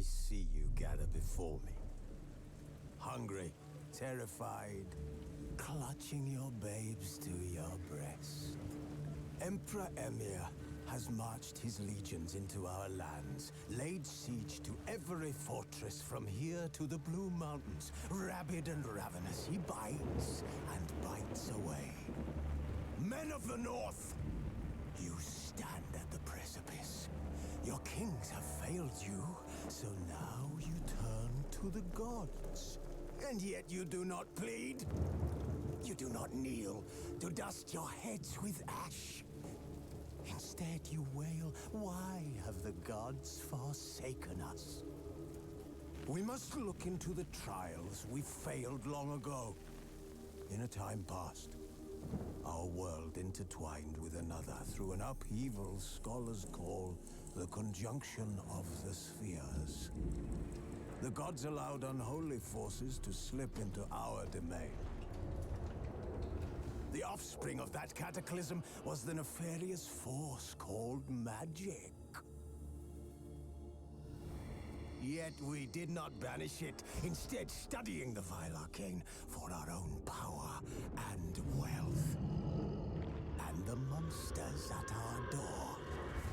I see you gather before me. Hungry, terrified, clutching your babes to your breast. Emperor Emhyr has marched his legions into our lands, laid siege to every fortress from here to the Blue Mountains. Rabid and ravenous, he bites and bites away. Men of the North, you stand at the precipice. Your kings have failed you, so now you turn to the gods. And yet you do not plead. You do not kneel to dust your heads with ash. Instead you wail, why have the gods forsaken us? We must look into the trials we failed long ago. In a time past, our world intertwined with another through an upheaval scholars call the conjunction of the spheres. The gods allowed unholy forces to slip into our domain. The offspring of that cataclysm was the nefarious force called magic. Yet we did not banish it, instead studying the vile arcane for our own power and wealth. And the monsters at our door,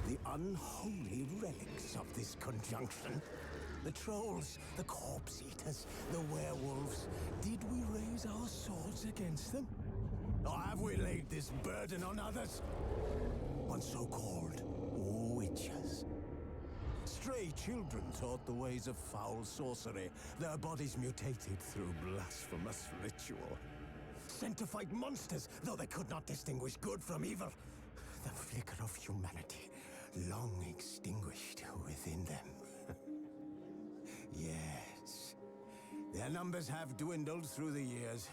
the unholy relics of this conjunction. The trolls, the corpse eaters, the werewolves. Did we raise our swords against them? Or have we laid this burden on others? On so-called witches. Stray children taught the ways of foul sorcery, their bodies mutated through blasphemous ritual. Sent to fight monsters, though they could not distinguish good from evil. The flicker of humanity, long extinguished within them. Yes, their numbers have dwindled through the years.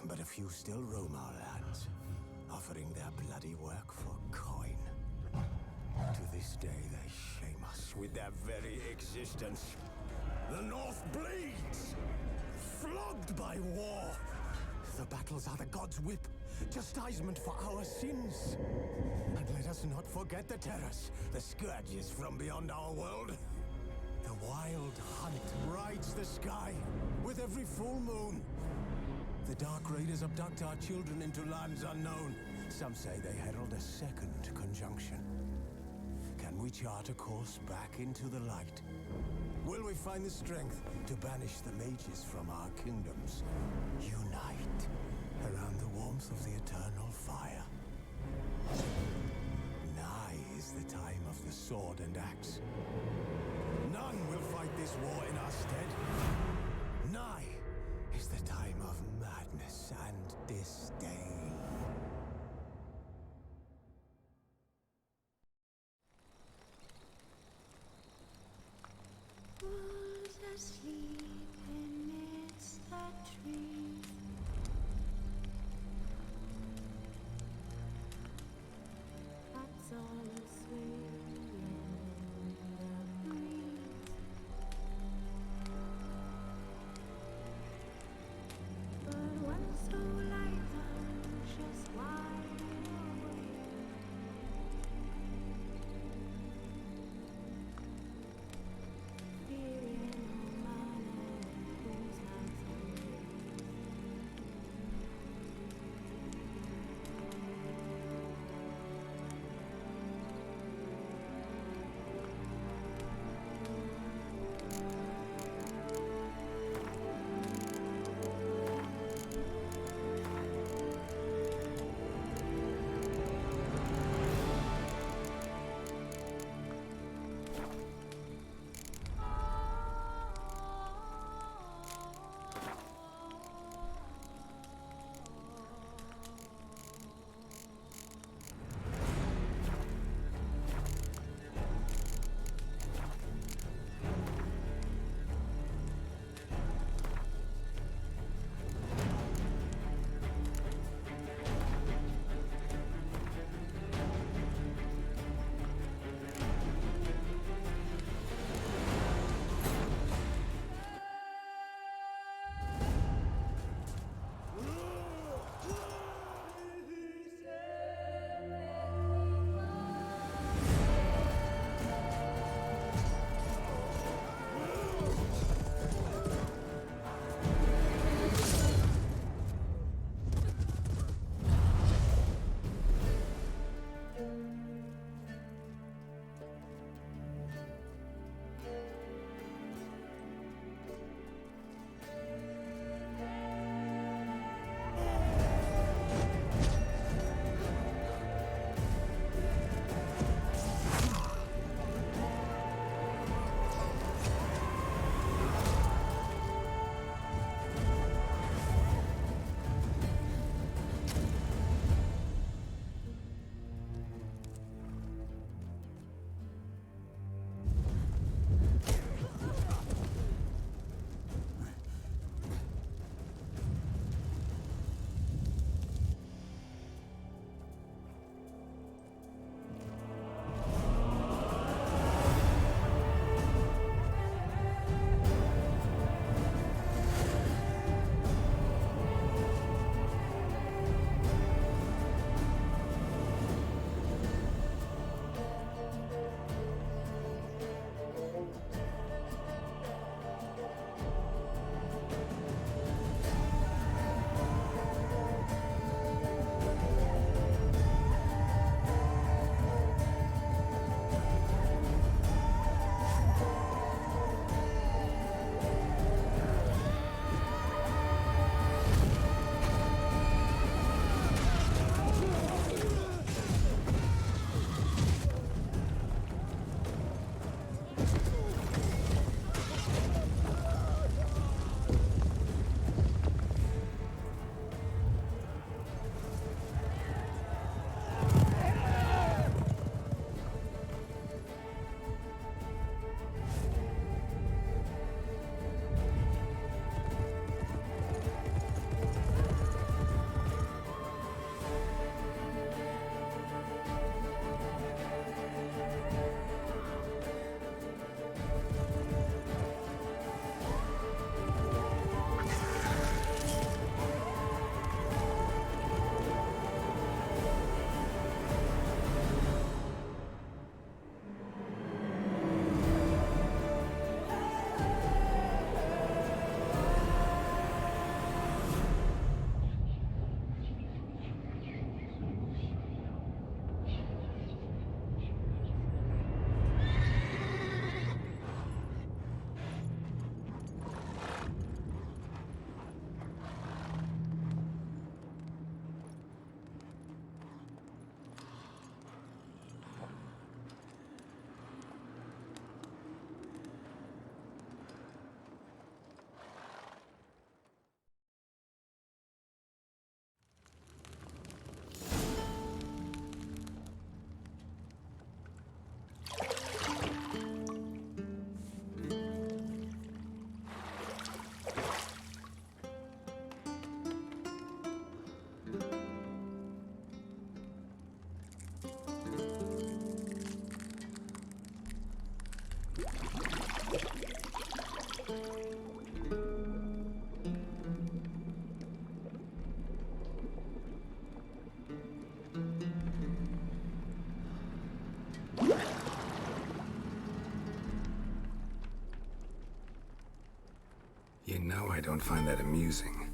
But a few still roam our lands, offering their bloody work for coin. To this day, they shame us with their very existence. The North bleeds, flogged by war. The battles are the gods' whip, chastisement for our sins. And let us not forget the terrors, the scourges from beyond our world. The wild hunt rides the sky with every full moon. The Dark Raiders abduct our children into lands unknown. Some say they herald a second conjunction. Can we chart a course back into the light? Will we find the strength to banish the mages from our kingdoms? Unite around the warmth of the eternal fire. Nigh is the time of the sword and axe. None will fight this war in our stead. Nigh is the time of madness and disdain. Wolves asleep amidst the trees. Cats all asleep in the breeze. But one so light, anxious, wide awake. Fearing no man and whose hands are made. I don't find that amusing.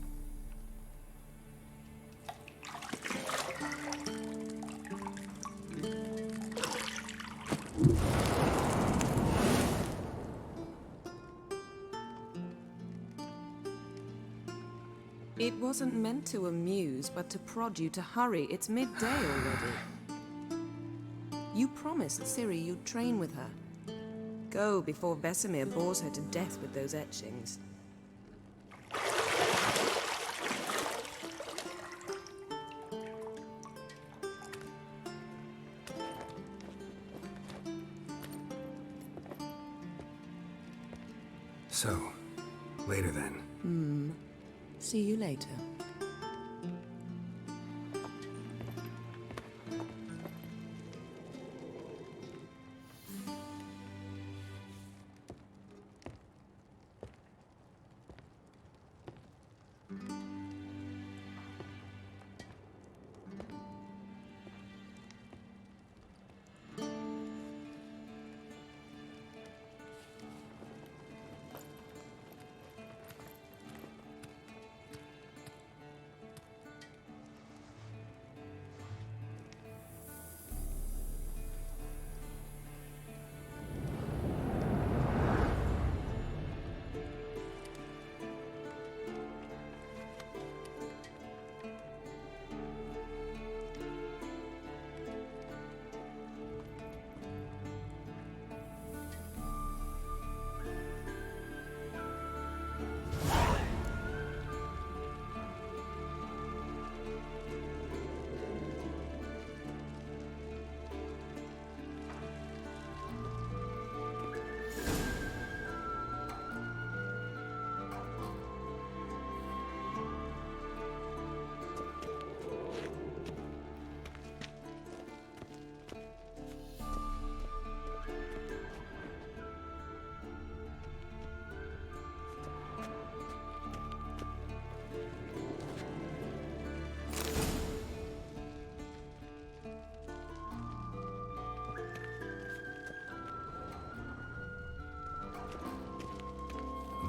It wasn't meant to amuse, but to prod you to hurry. It's midday already. You promised Ciri you'd train with her. Go before Vesemir bores her to death with those etchings. So, later then. See you later.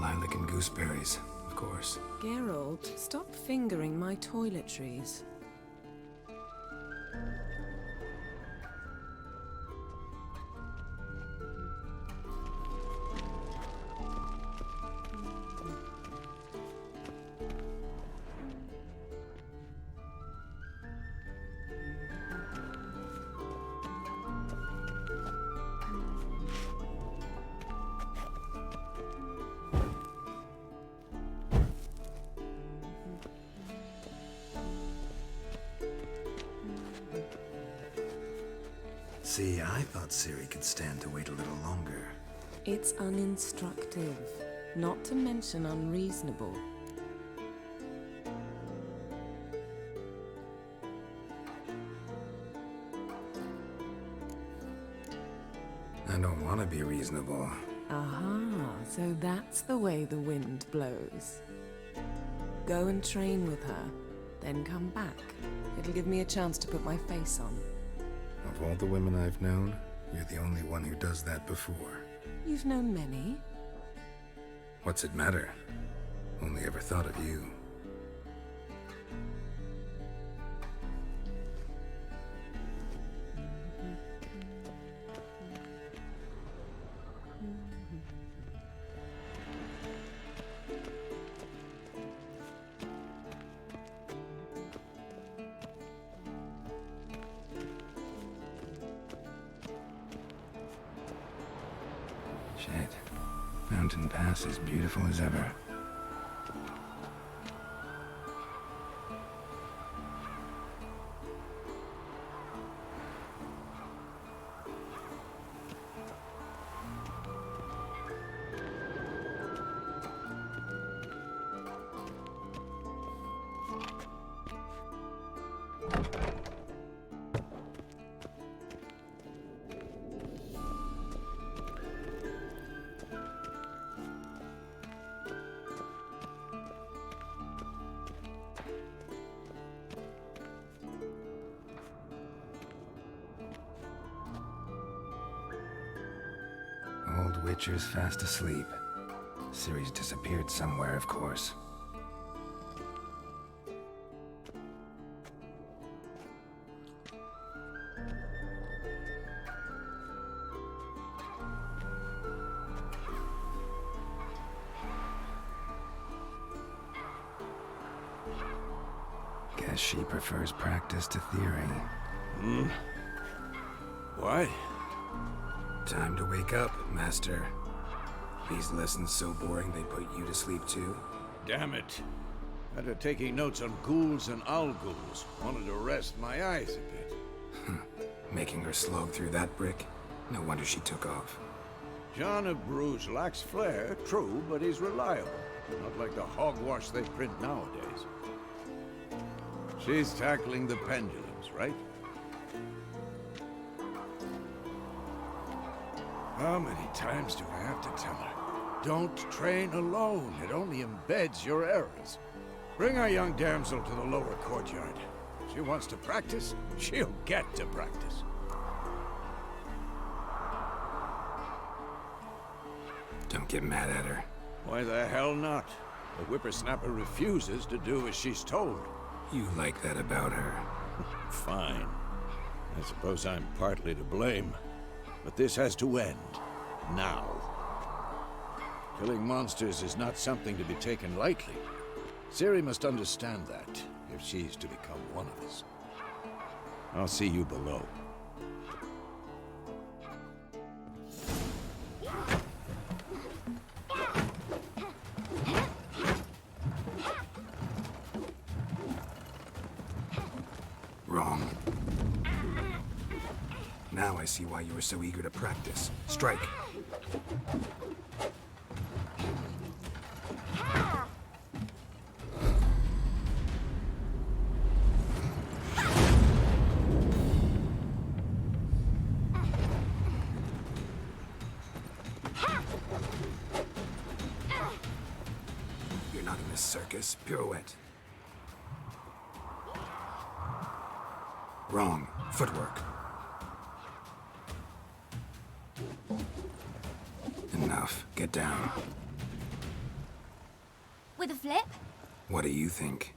Lilac and gooseberries, of course. Geralt, stop fingering my toiletries. See, I thought Ciri could stand to wait a little longer. It's uninstructive, not to mention unreasonable. I don't want to be reasonable. Aha, so that's the way the wind blows. Go and train with her, then come back. It'll give me a chance to put my face on. Of all the women I've known, you're the only one who does that before. You've known many. What's it matter? Only ever thought of you. Shit. Mountain Pass is beautiful as ever. Old Witcher's fast asleep. Ciri's disappeared somewhere, of course. Guess she prefers practice to theory. What? Time to wake up, Master. These lessons so boring they put you to sleep too? Damn it. After taking notes on ghouls and owl-ghouls, wanted to rest my eyes a bit. Making her slog through that brick? No wonder she took off. John of Bruges lacks flair, true, but he's reliable. Not like the hogwash they print nowadays. She's tackling the pendulums, right? How many times do I have to tell her? Don't train alone. It only embeds your errors. Bring our young damsel to the lower courtyard. She wants to practice, she'll get to practice. Don't get mad at her. Why the hell not? The whippersnapper refuses to do as she's told. You like that about her. Fine. I suppose I'm partly to blame. But this has to end. Now. Killing monsters is not something to be taken lightly. Ciri must understand that, if she's to become one of us. I'll see you below. Wrong. Now I see why you were so eager to practice. Strike. You're not in this circus. Pirouette. Wrong. Footwork. Enough. Get down. With a flip? What do you think?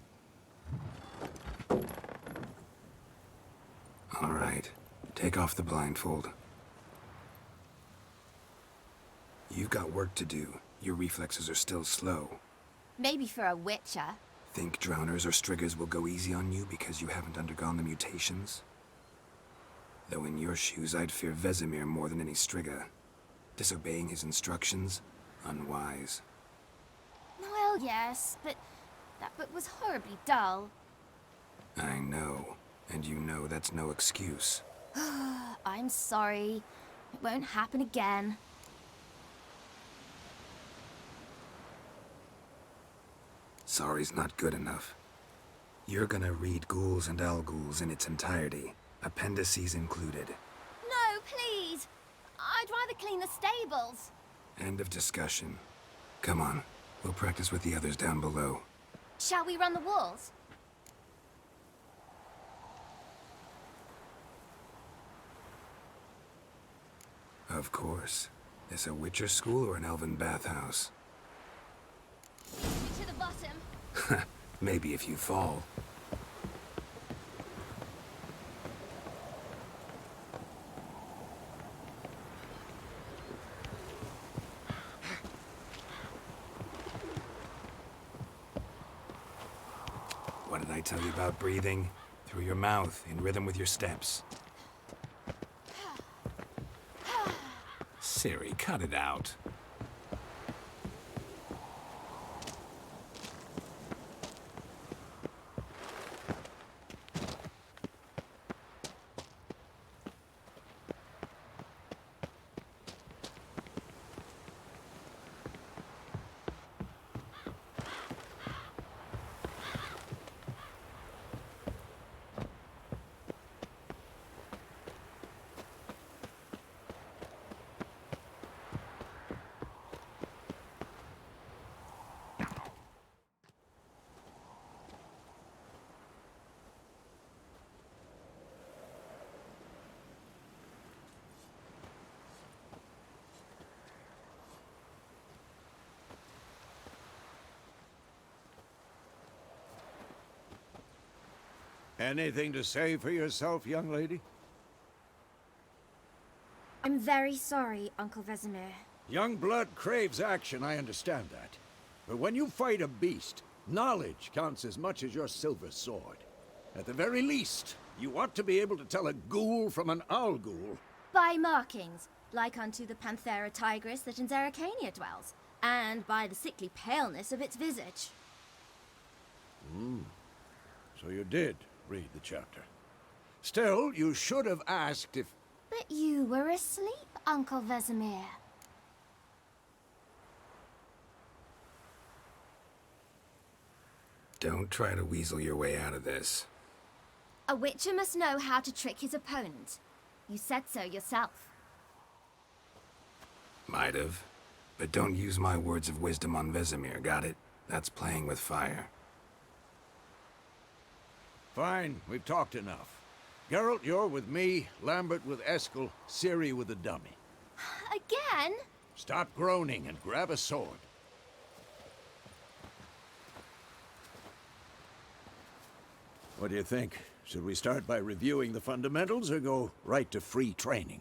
All right. Take off the blindfold. You've got work to do. Your reflexes are still slow. Maybe for a witcher. Think drowners or striggers will go easy on you because you haven't undergone the mutations? Though in your shoes, I'd fear Vesemir more than any strigger. Disobeying his instructions? Unwise. Well, yes, but that book was horribly dull. I know. And you know that's no excuse. I'm sorry. It won't happen again. Sorry's not good enough. You're gonna read Ghouls and Owl-Ghouls in its entirety, appendices included. No, please! I'd rather clean the stables. End of discussion. Come on, we'll practice with the others down below. Shall we run the walls? Of course. This a Witcher school or an elven bathhouse? To the bottom. Maybe if you fall. What did I tell you about breathing? Through your mouth, in rhythm with your steps. Ciri, cut it out. Anything to say for yourself, young lady? I'm very sorry, Uncle Vesemir. Young blood craves action, I understand that. But when you fight a beast, knowledge counts as much as your silver sword. At the very least, you ought to be able to tell a ghoul from an owl ghoul. By markings, like unto the Panthera tigris that in Zerrikania dwells, and by the sickly paleness of its visage. So you did read the chapter. Still, you should have asked if... But you were asleep, Uncle Vesemir. Don't try to weasel your way out of this. A witcher must know how to trick his opponent. You said so yourself. Might have. But don't use my words of wisdom on Vesemir, got it? That's playing with fire. Fine, we've talked enough. Geralt, you're with me, Lambert with Eskel, Ciri with the dummy. Again? Stop groaning and grab a sword. What do you think? Should we start by reviewing the fundamentals or go right to free training?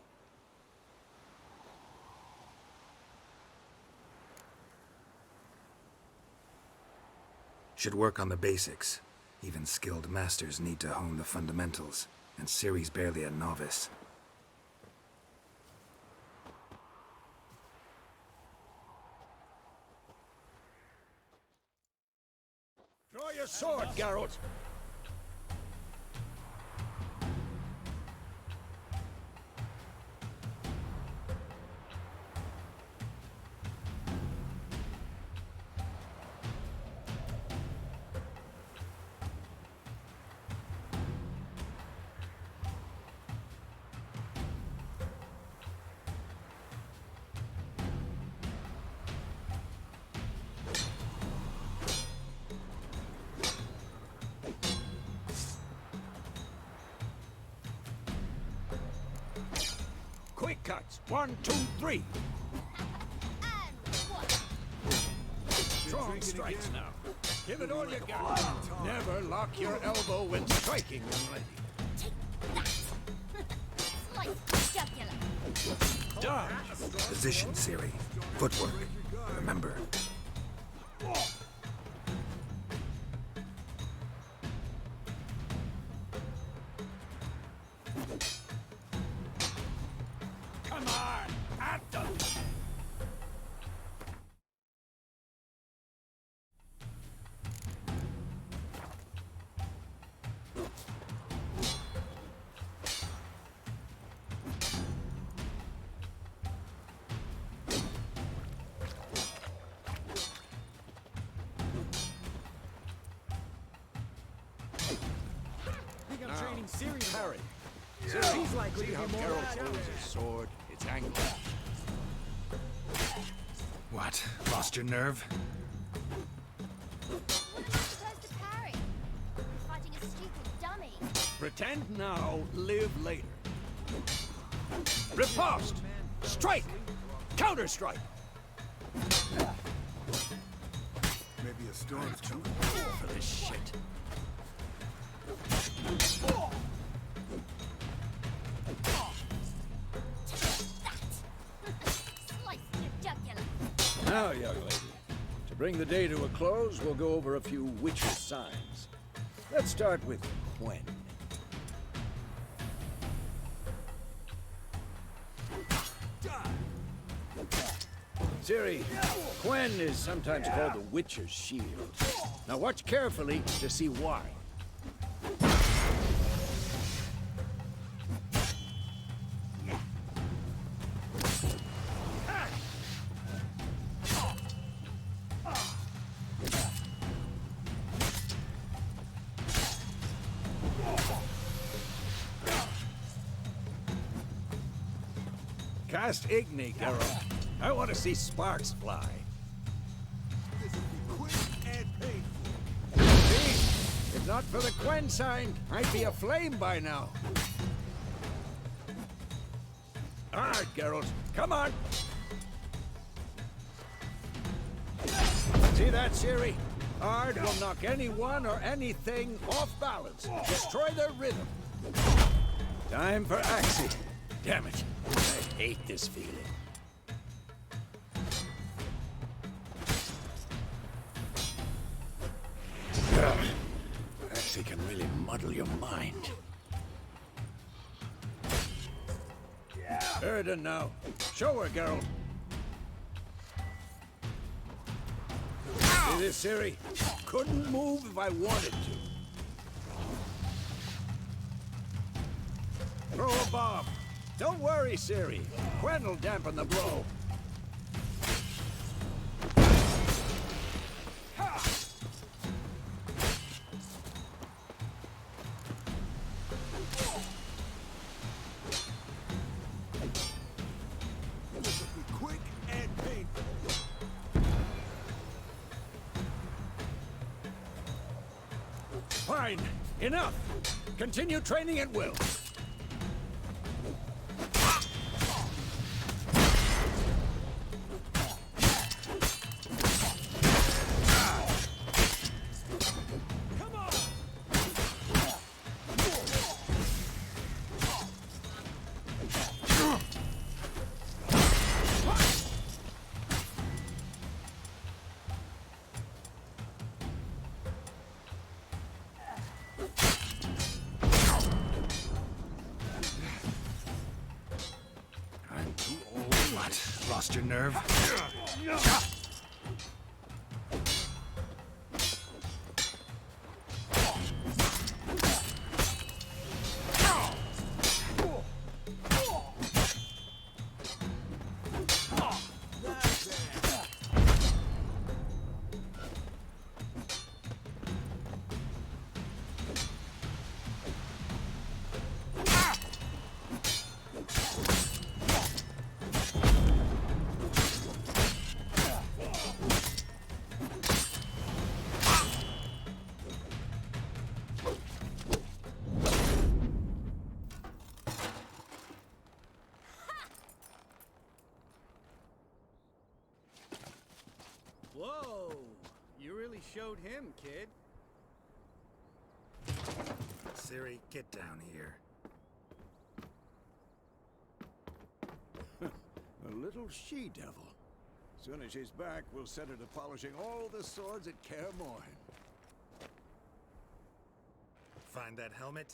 Should work on the basics. Even skilled masters need to hone the fundamentals, and Ciri's barely a novice. Draw your sword, Geralt! Quick cuts. 1, 2, 3. Strong strikes now. Give it all you got. Never lock your elbow when striking, young lady. Slice jugular. Dodge. Position, Ciri. Footwork. Remember. Come on, at them. I'm training Ciri now. Harry. She's likely See to how be more Geralt challenging. holds his sword? It's angled. What? Lost your nerve? Supposed to parry. I'm fighting a stupid dummy. Pretend now, live later. Riposte! Strike! Counter-strike! Maybe a storm's coming. For this shit. Slice your jugular. Now, young lady, to bring the day to a close, we'll go over a few witcher signs. Let's start with Quen. Ciri, Quen is sometimes called the Witcher's Shield. Now watch carefully to see why. Cast Igni, Geralt. I want to see sparks fly. Quick and painful. See? If not for the Quen sign, I'd be aflame by now. All right, Geralt. Come on. See that, Ciri? Ard will knock anyone or anything off balance. Destroy their rhythm. Time for Axie. Damn it. I hate this feeling. Axie can really muddle your mind. Erden now. Show her, Geralt. See this, Ciri? Couldn't move if I wanted to. Throw a bomb. Don't worry, Ciri. Gwen'll dampen the blow. Quick and painful. Fine. Enough. Continue training at will. Lost your nerve? Whoa! You really showed him, kid. Ciri, get down here. A little she-devil. Soon as she's back, we'll set her to polishing all the swords at Kaer Morhen. Find that helmet?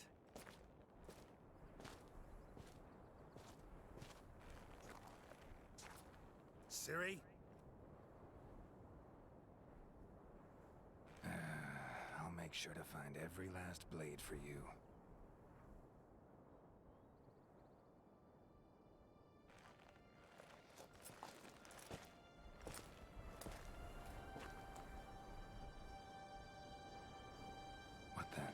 Ciri? I'll make sure to find every last blade for you. What then?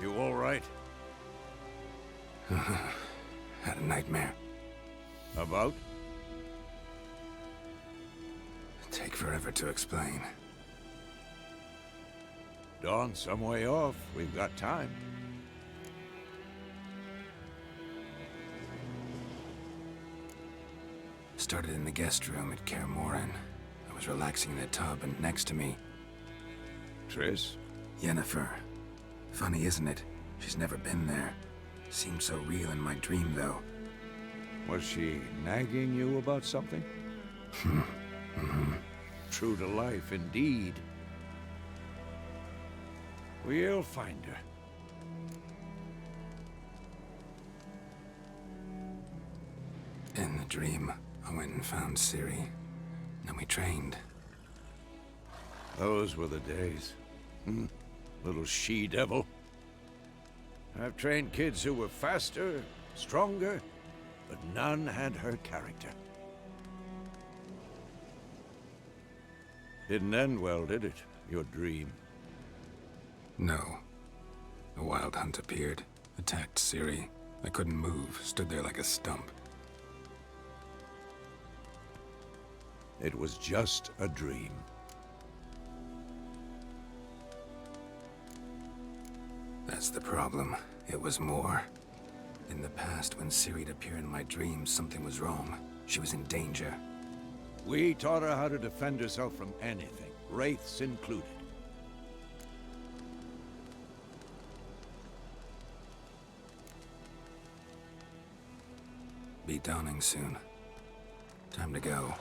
You all right? Had a nightmare. About? Take forever to explain. Dawn's some way off. We've got time. Started in the guest room at Kaer Morhen. I was relaxing in a tub, and next to me, Triss? Yennefer. Funny, isn't it? She's never been there. Seemed so real in my dream, though. Was she nagging you about something? True to life, indeed. We'll find her. In the dream, I went and found Ciri. Then we trained. Those were the days. Little she-devil. I've trained kids who were faster, stronger, but none had her character. Didn't end well, did it? Your dream? No. A wild hunt appeared, attacked Ciri. I couldn't move, stood there like a stump. It was just a dream. That's the problem. It was more. In the past, when Ciri'd appear in my dreams, something was wrong. She was in danger. We taught her how to defend herself from anything, wraiths included. Be dawning soon. Time to go.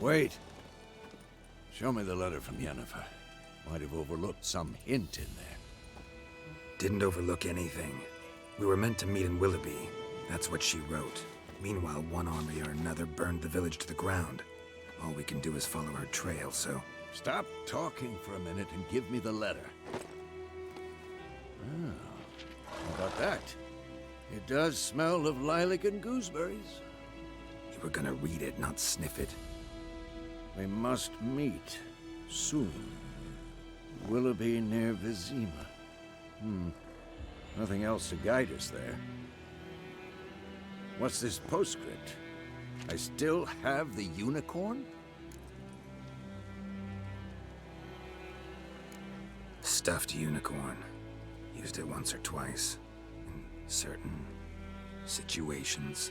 Wait. Show me the letter from Yennefer. Might have overlooked some hint in there. Didn't overlook anything. We were meant to meet in Willoughby. That's what she wrote. Meanwhile, one army or another burned the village to the ground. All we can do is follow her trail, so... Stop talking for a minute and give me the letter. Oh, how about that? It does smell of lilac and gooseberries. You were gonna read it, not sniff it. We must meet soon. Willoughby near Vizima. Nothing else to guide us there. What's this postscript? I still have the unicorn? Stuffed unicorn. Used it once or twice. In certain situations.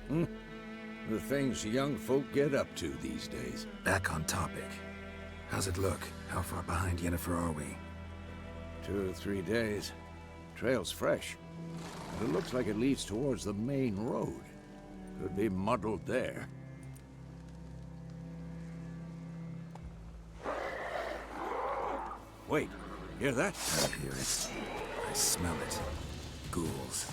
The things young folk get up to these days. Back on topic. How's it look? How far behind Yennefer are we? 2 or 3 days. Trail's fresh. But it looks like it leads towards the main road. Could be muddled there. Wait, hear that? I hear it. I smell it. Ghouls.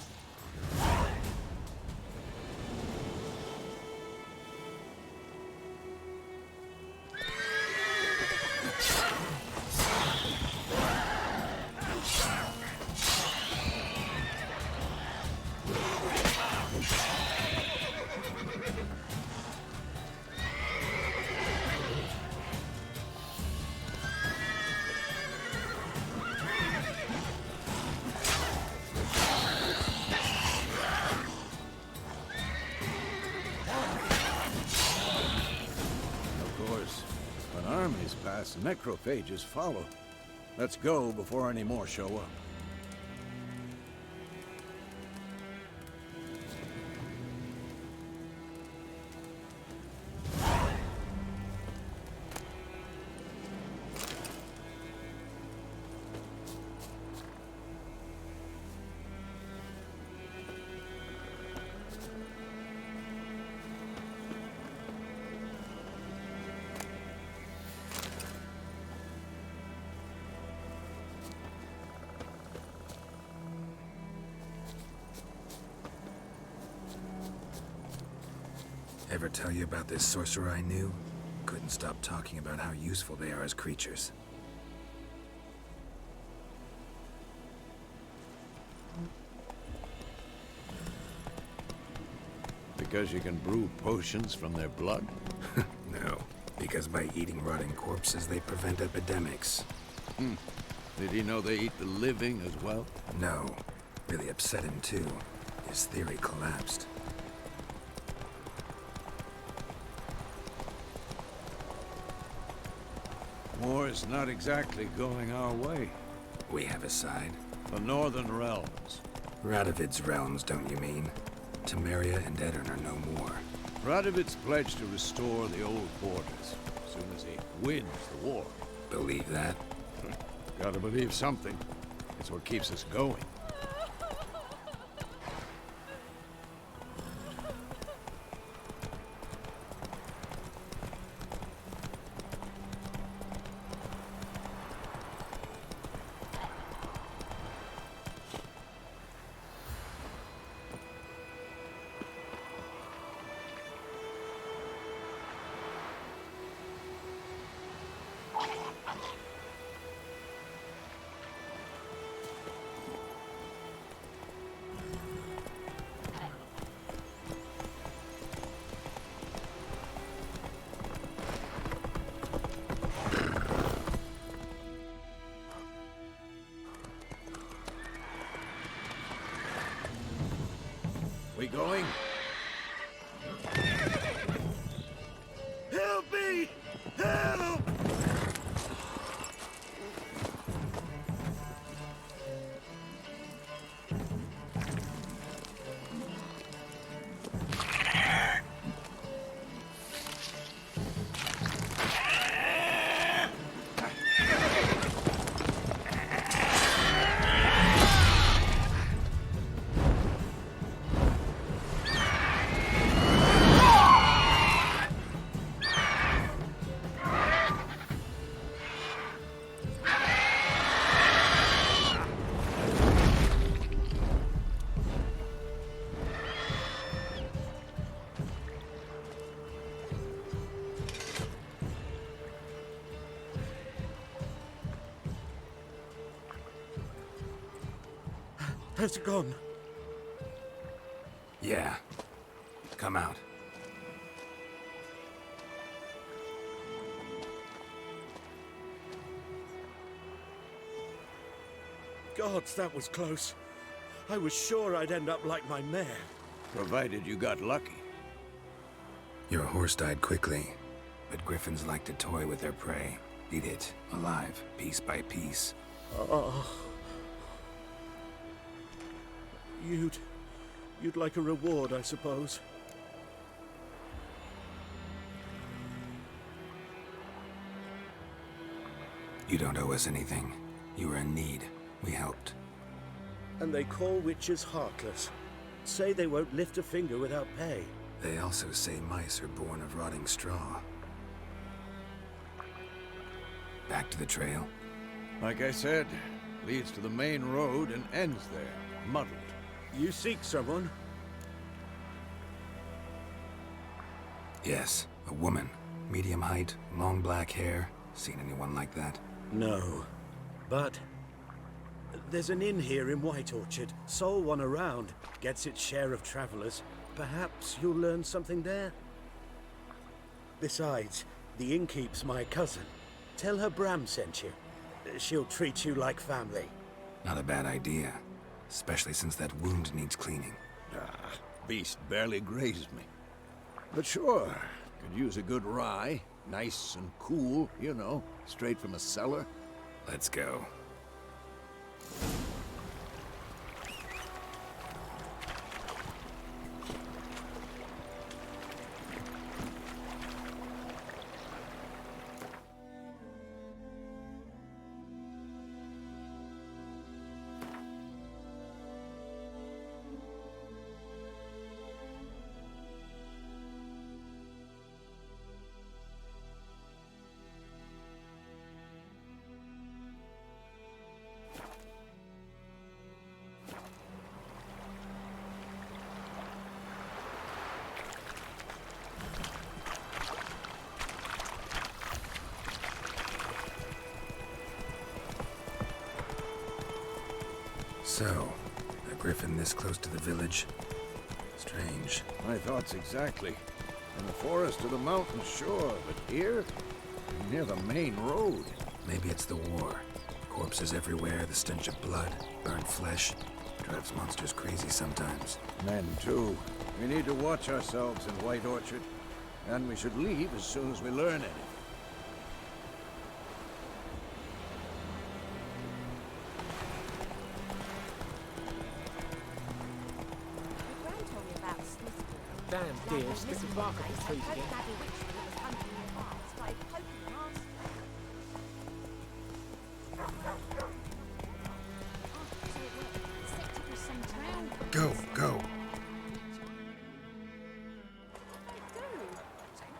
Necrophages follow. Let's go before any more show up. Ever tell you about this sorcerer I knew? Couldn't stop talking about how useful they are as creatures. Because you can brew potions from their blood? No, because by eating rotting corpses, they prevent epidemics. Did he know they eat the living as well? No. Really upset him, too. His theory collapsed. War is not exactly going our way. We have a side. The Northern Realms. Radovid's realms, don't you mean? Temeria and Edirn are no more. Radovid's pledged to restore the old borders as soon as he wins the war. Believe that? Gotta believe something. It's what keeps us going. We going? Help me! Help! Has it gone? Yeah. Come out. Gods, that was close. I was sure I'd end up like my mare. Provided you got lucky. Your horse died quickly, but griffins like to toy with their prey. Eat it, alive, piece by piece. Oh. You'd like a reward, I suppose. You don't owe us anything. You were in need. We helped. And they call witches heartless. Say they won't lift a finger without pay. They also say mice are born of rotting straw. Back to the trail. Like I said, leads to the main road and ends there, muddled. You seek someone? Yes, a woman. Medium height, long black hair. Seen anyone like that? No. But there's an inn here in White Orchard. Sole one around. Gets its share of travelers. Perhaps you'll learn something there? Besides, the innkeep's my cousin. Tell her Bram sent you. She'll treat you like family. Not a bad idea. Especially since that wound needs cleaning. Beast barely grazed me. But sure, could use a good rye. Nice and cool, you know, straight from a cellar. Let's go. So, a griffin this close to the village? Strange. My thoughts exactly. In the forest or the mountain, sure, but here? Near the main road. Maybe it's the war. Corpses everywhere, the stench of blood, burnt flesh. Drives monsters crazy sometimes. Men, too. We need to watch ourselves in White Orchard. And we should leave as soon as we learn anything. Damn dear, stick the bark up the trees again. Go, go.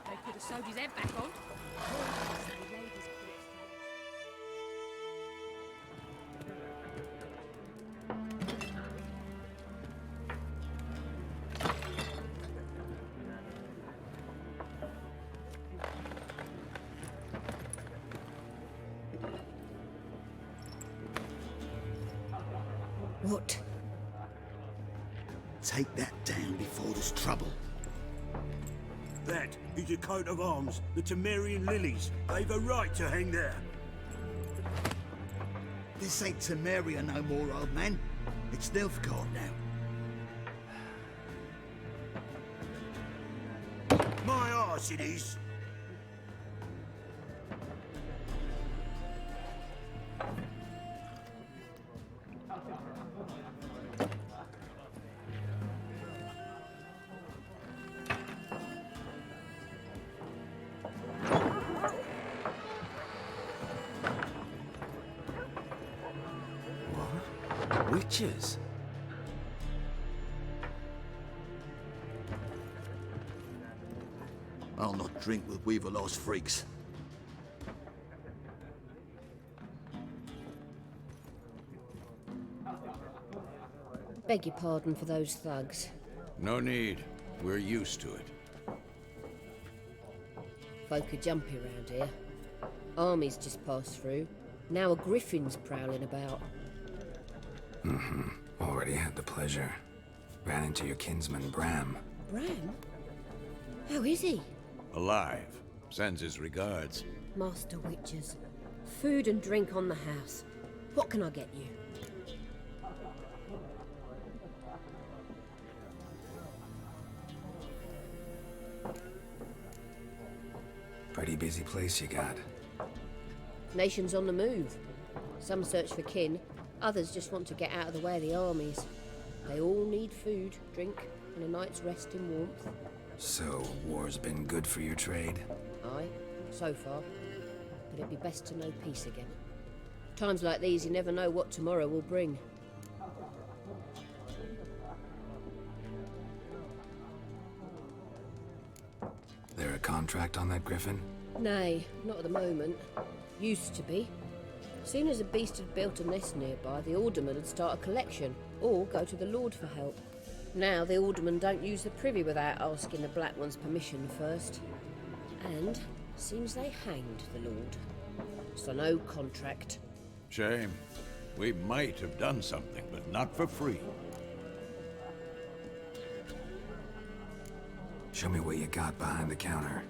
They could have sewed his head back on. What? Take that down before there's trouble. That is a coat of arms, the Temerian lilies. They've a right to hang there. This ain't Temeria no more, old man. It's Nilfgaard now. My arse it is. Witches? I'll not drink with Weaverlaw's freaks. Beg your pardon for those thugs. No need. We're used to it. Folk are jumpy around here. Armies just passed through. Now a griffin's prowling about. Already had the pleasure. Ran into your kinsman, Bram. Bram? How is he? Alive. Sends his regards. Master Witches. Food and drink on the house. What can I get you? Pretty busy place you got. Nations on the move. Some search for kin, others just want to get out of the way of the armies. They all need food, drink, and a night's rest in warmth. So, war's been good for your trade? Aye, so far. But it'd be best to know peace again. Times like these, you never know what tomorrow will bring. There a contract on that griffin? Nay, not at the moment. Used to be. Soon as a beast had built a nest nearby, the alderman would start a collection, or go to the Lord for help. Now the aldermen don't use the privy without asking the Black One's permission first. And seems they hanged the Lord. So no contract. Shame. We might have done something, but not for free. Show me what you got behind the counter.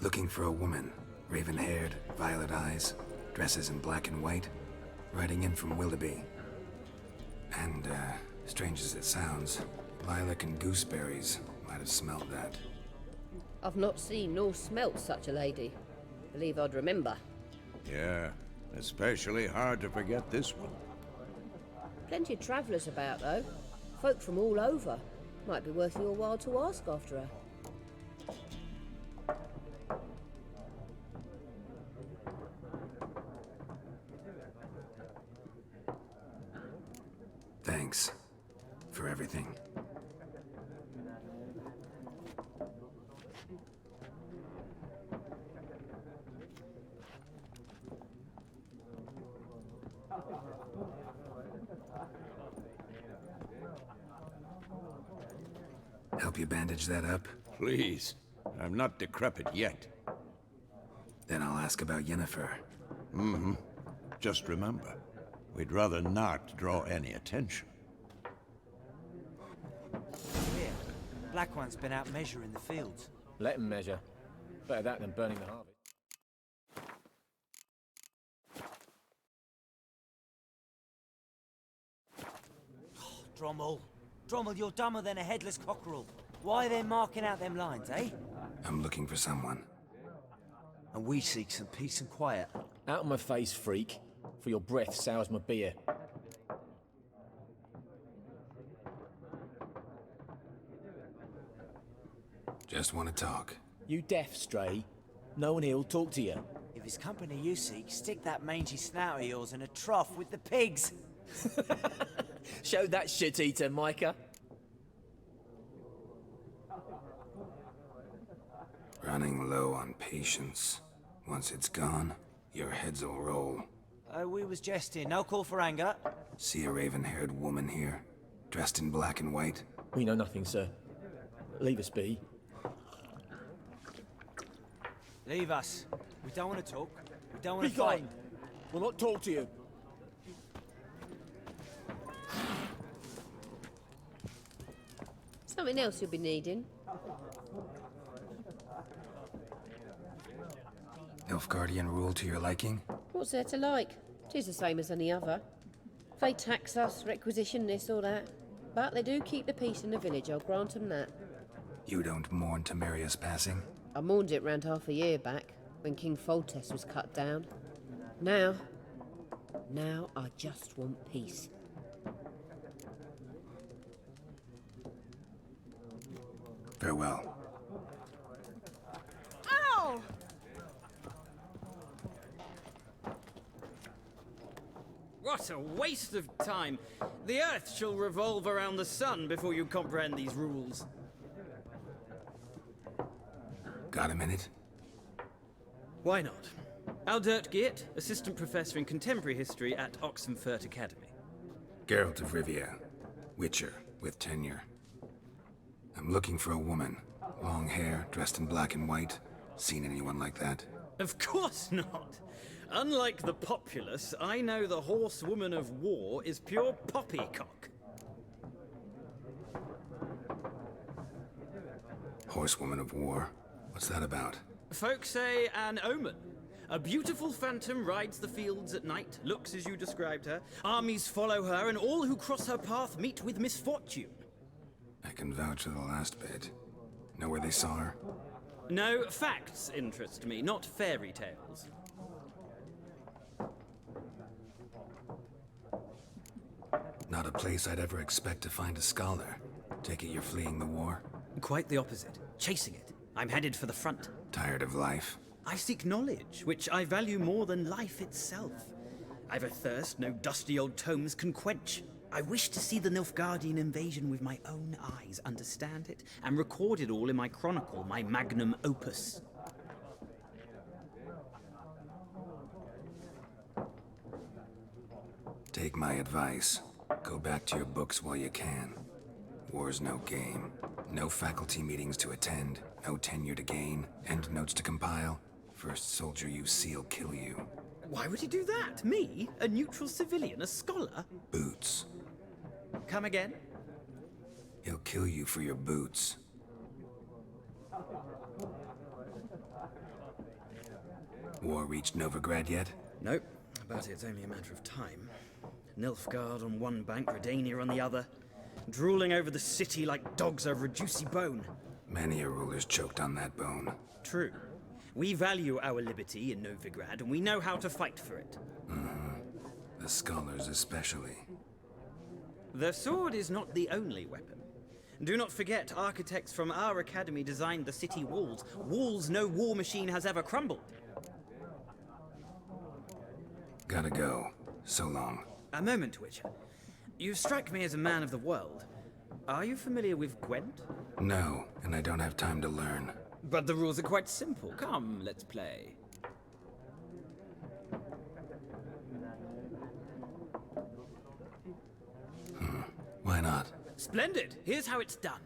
Looking for a woman. Raven-haired, violet eyes, dresses in black and white. Riding in from Willoughby. And, strange as it sounds, lilac and gooseberries might have smelled that. I've not seen nor smelt such a lady. Believe I'd remember. Yeah, especially hard to forget this one. Plenty of travellers about, though. Folk from all over. Might be worth your while to ask after her. Thanks for everything. Help you bandage that up? Please. I'm not decrepit yet. Then I'll ask about Yennefer. Just remember, we'd rather not draw any attention. Here, Black One's been out measuring the fields. Let him measure. Better that than burning the harvest. Drommel. Drommel, you're dumber than a headless cockerel. Why are they marking out them lines, eh? I'm looking for someone. And we seek some peace and quiet. Out of my face, freak. For your breath sours my beer. Just want to talk. You deaf, Stray? No one here will talk to you. If it's company you seek, stick that mangy snout of yours in a trough with the pigs. Show that shit-eater, Micah. Running low on patience. Once it's gone, your heads will roll. We was jesting. No call for anger. See a raven-haired woman here, dressed in black and white? We know nothing, sir. Leave us be. Leave us. We don't want to talk. We don't want Be to fight. gone. We'll not talk to you. Something else you'll be needing. Nilfgaardian rule to your liking? What's there to like? 'Tis the same as any other. They tax us, requisition this or that. But they do keep the peace in the village, I'll grant 'em that. You don't mourn Temeria's passing? I mourned it round half a year back, when King Foltest was cut down. Now I just want peace. Farewell. Ow! What a waste of time. The Earth shall revolve around the sun before you comprehend these rules. Got a minute? Why not? Aldert Geert, Assistant Professor in Contemporary History at Oxenfurt Academy. Geralt of Rivia. Witcher, with tenure. I'm looking for a woman. Long hair, dressed in black and white. Seen anyone like that? Of course not. Unlike the populace, I know the horsewoman of war is pure poppycock. Horsewoman of war? What's that about? Folk say an omen. A beautiful phantom rides the fields at night, looks as you described her. Armies follow her, and all who cross her path meet with misfortune. I can vouch for the last bit. Know where they saw her? No, facts interest me, not fairy tales. Not a place I'd ever expect to find a scholar. Take it you're fleeing the war? Quite the opposite. Chasing it. I'm headed for the front. Tired of life? I seek knowledge, which I value more than life itself. I've a thirst no dusty old tomes can quench. I wish to see the Nilfgaardian invasion with my own eyes, understand it, and record it all in my chronicle, my magnum opus. Take my advice. Go back to your books while you can. War's no game. No faculty meetings to attend, no tenure to gain, end notes to compile. First soldier you see'll kill you. Why would he do that? Me? A neutral civilian? A scholar? Boots. Come again? He'll kill you for your boots. War reached Novigrad yet? Nope, but it's only a matter of time. Nilfgaard on one bank, Redania on the other. Drooling over the city like dogs over a juicy bone. Many a ruler's choked on that bone. True. We value our liberty in Novigrad, and we know how to fight for it. The scholars especially. The sword is not the only weapon. Do not forget, architects from our academy designed the city walls. Walls no war machine has ever crumbled. Gotta go. So long. A moment, Witcher. You strike me as a man of the world. Are you familiar with Gwent? No, and I don't have time to learn. But the rules are quite simple. Come, let's play. Why not? Splendid! Here's how it's done.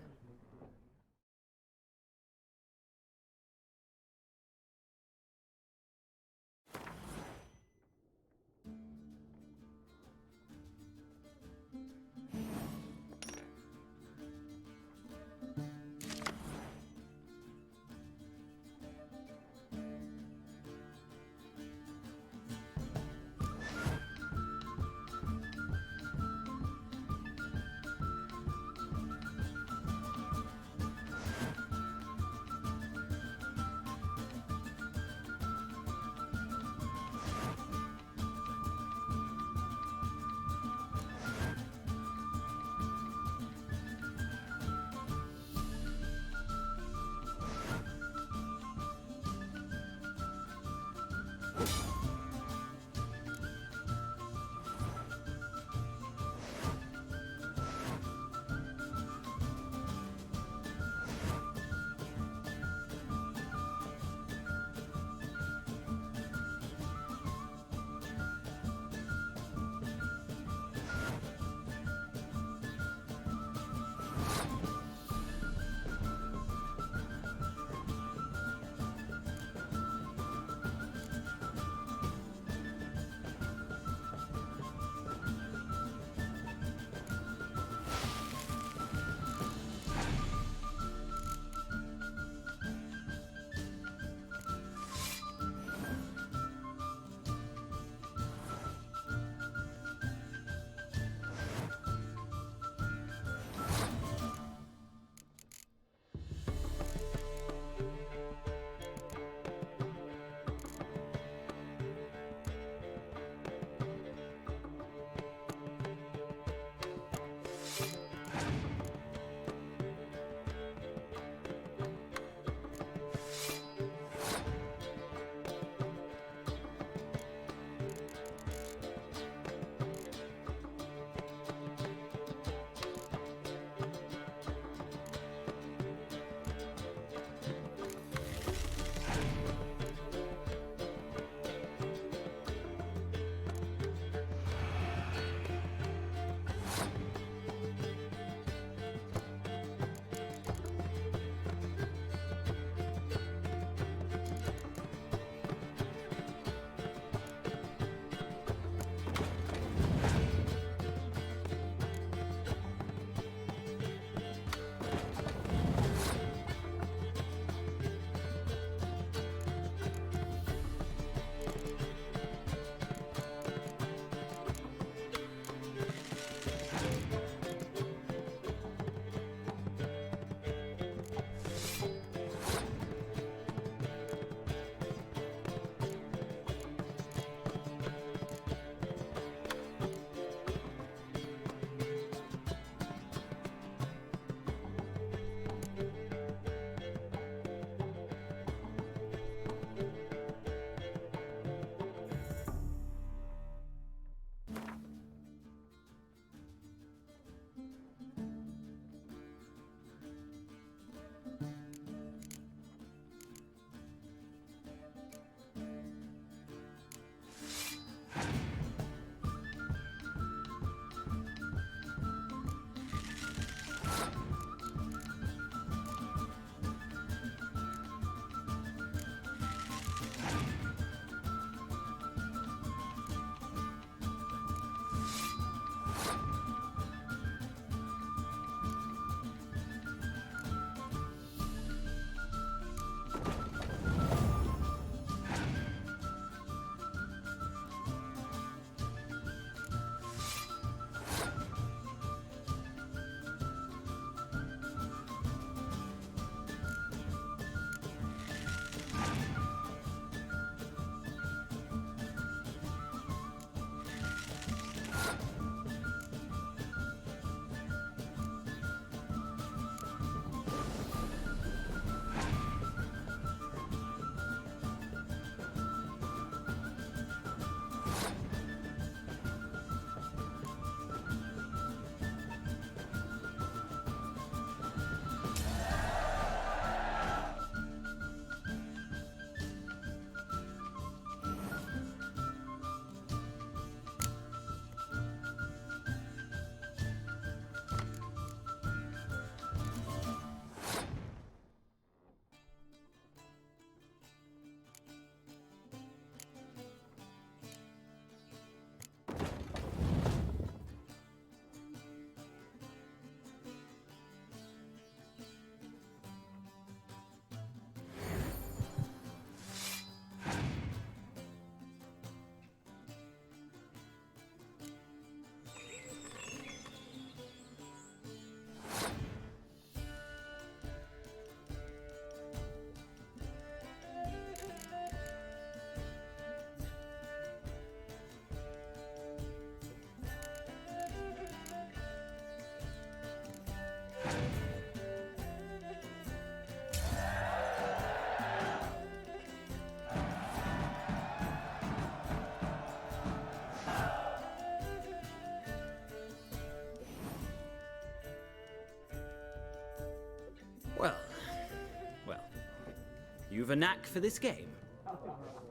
you've a knack for this game.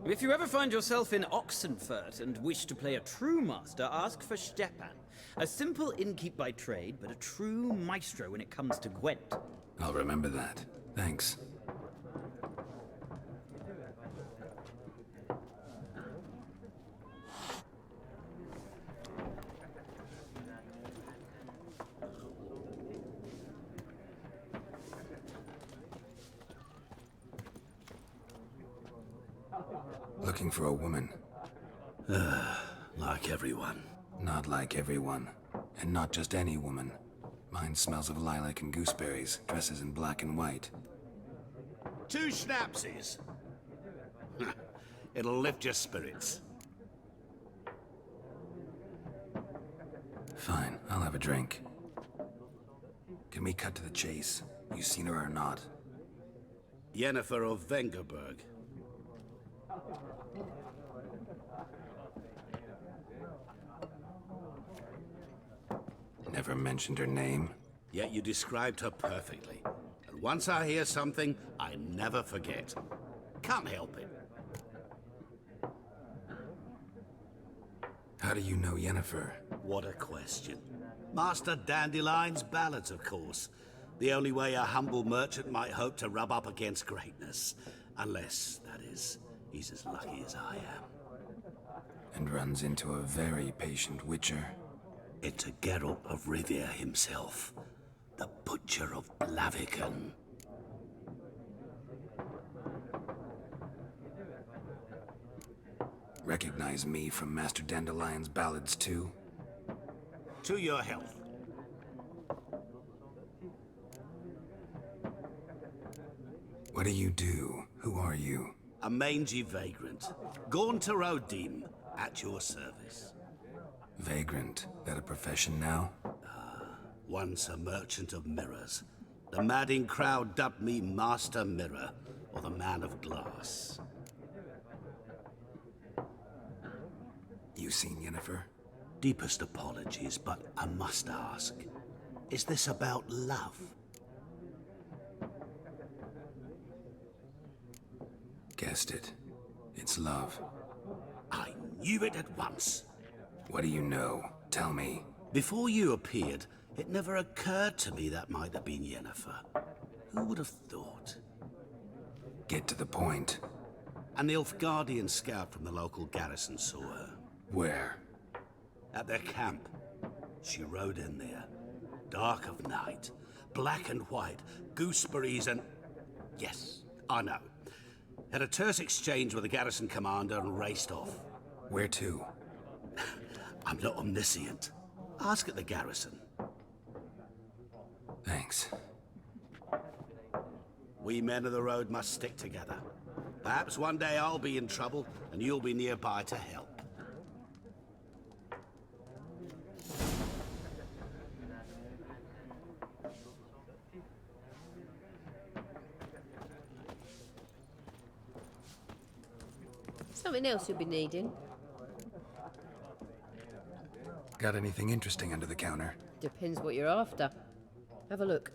If you ever find yourself in Oxenfurt and wish to play a true master, ask for Stepan. A simple innkeep by trade, but a true maestro when it comes to Gwent. I'll remember that. Thanks. Looking for a woman. Like everyone. Not like everyone. And not just any woman. Mine smells of lilac and gooseberries, dresses in black and white. 2 schnapsies. It'll lift your spirits. Fine, I'll have a drink. Can we cut to the chase? You seen her or not? Yennefer of Vengerberg. Never mentioned her name. Yet you described her perfectly. And once I hear something, I never forget. Can't help it. How do you know Yennefer? What a question. Master Dandelion's ballads, of course. The only way a humble merchant might hope to rub up against greatness. Unless, that is, he's as lucky as I am. And runs into a very patient witcher. It's a Geralt of Rivia himself. The Butcher of Blaviken. Recognize me from Master Dandelion's ballads too? To your health. What do you do? Who are you? A mangy vagrant. Gaunter Odim, at your service. Vagrant. That a profession now? Once a merchant of mirrors. The madding crowd dubbed me Master Mirror, or the Man of Glass. You seen Yennefer? Deepest apologies, but I must ask. Is this about love? Guessed it. It's love. I knew it at once. What do you know? Tell me. Before you appeared, it never occurred to me that might have been Yennefer. Who would have thought? Get to the point. An Nilfgaardian scout from the local garrison saw her. Where? At their camp. She rode in there. Dark of night. Black and white. Gooseberries and... Yes, I know. Had a terse exchange with the garrison commander and raced off. Where to? I'm not omniscient. Ask at the garrison. Thanks. We men of the road must stick together. Perhaps one day I'll be in trouble and you'll be nearby to help. Something else you'll be needing? Got anything interesting under the counter? Depends what you're after. Have a look.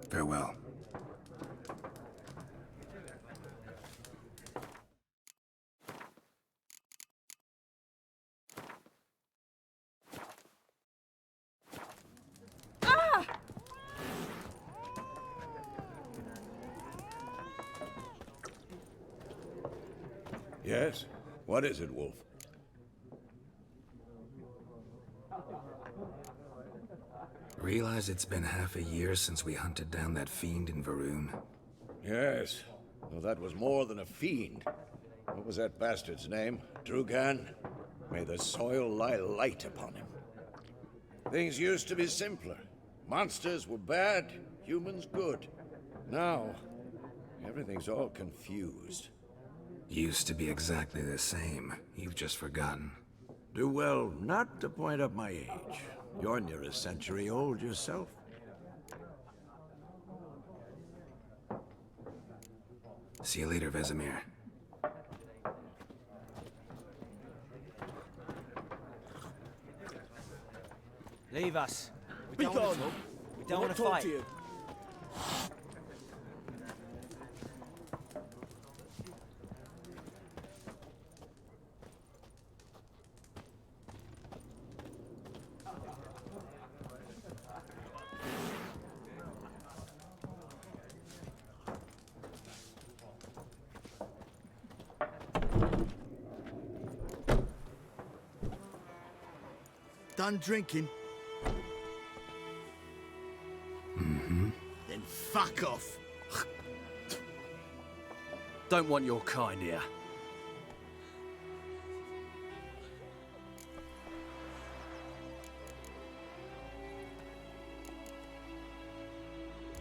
Farewell. Yes? What is it, Wolf? Realize it's been half a year since we hunted down that fiend in Varun? Yes, though that was more than a fiend. What was that bastard's name? Drugan? May the soil lie light upon him. Things used to be simpler. Monsters were bad, humans good. Now, everything's all confused. Used to be exactly the same. You've just forgotten. Do well not to point up my age. You're near a century old yourself. See you later, Vesemir. Leave us. We Be don't want gone. to talk. We don't I want to talk fight. to you. Done drinking? Mm-hmm. Then fuck off. Don't want your kind here.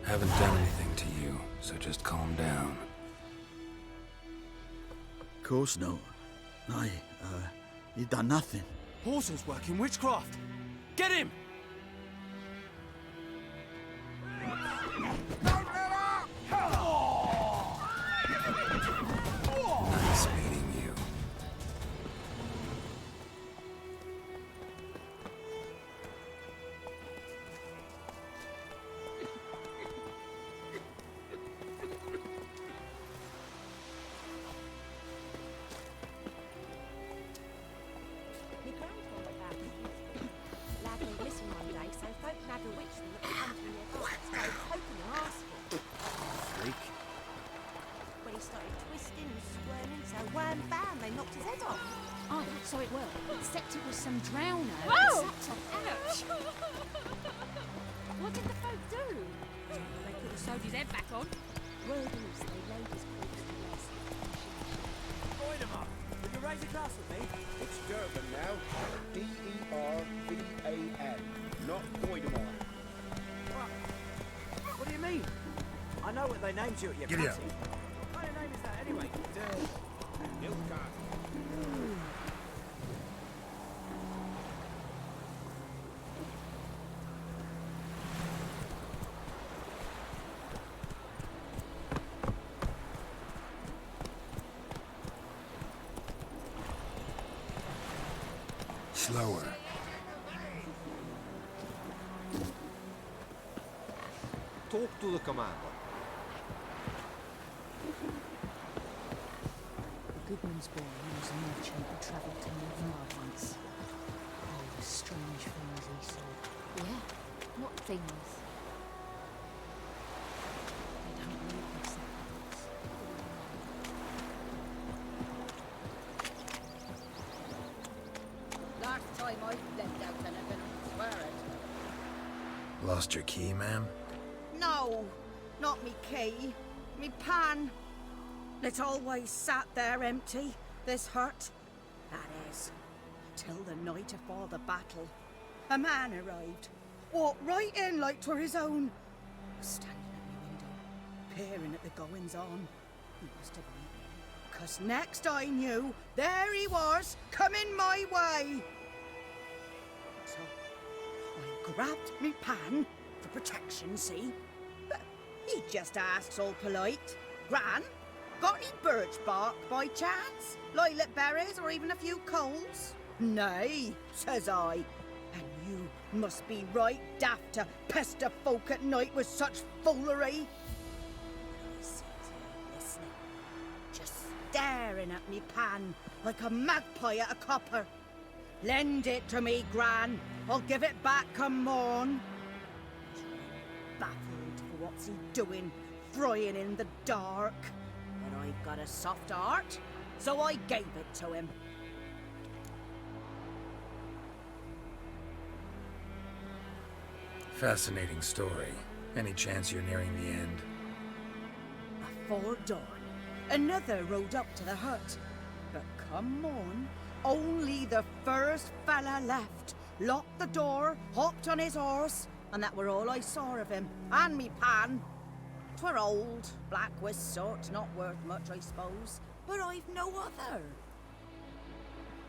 Haven't done anything to you, so just calm down. Of course not. No, you done nothing. Paulson's working witchcraft. Get him! Nice meeting you. My grandfather found it. Lad went missing one day, so folk had a witch that would come to their doors, go poking and asking. Freak. When he started twisting and squirming, so wham bam, they knocked his head off. Oh, so it were. Except it was some drowner. Whoa! Ouch! What did the folk do? They put the soldier's head back on. Word is they laid his corpse to rest. Voidemar, will you raise a glass with me? It's Durban now. D-E-R-V-A-N, not Voidemar. What do you mean? I know what they named you at your Giddy up. party. What kind of name is that anyway? Nilfgaard. Slower. Talk to the commander. The Goodman's boy was a merchant who travelled to Nilfgaard once. Oh, the strange things he saw. Yeah? What things? They don't leave their secrets. Last time I left out anything, I swear it. Lost your key, ma'am? No, not me key. Me pan. It always sat there empty, this hut. That is, till the night afore the battle. A man arrived, walked right in like 'twere his own. Was standing at my window, peering at the goings-on. He must have been. 'Cause next I knew, there he was, coming my way. So, I grabbed me pan, for protection, see? But he just asks all polite, Gran, got any birch bark by chance? Lilac berries or even a few coals? Nay, says I. And you must be right daft to pester folk at night with such foolery. I sits here listening, just staring at me pan like a magpie at a copper. Lend it to me, Gran. I'll give it back come morn. Baffled for what's he doing, frying in the dark. But I've got a soft heart, so I gave it to him. Fascinating story. Any chance you're nearing the end? Afore dawn, another rode up to the hut. But come on, only the first fella left. Locked the door, hopped on his horse, and that were all I saw of him, and me pan. 'Twere old, black was sort, not worth much, I suppose, but I've no other.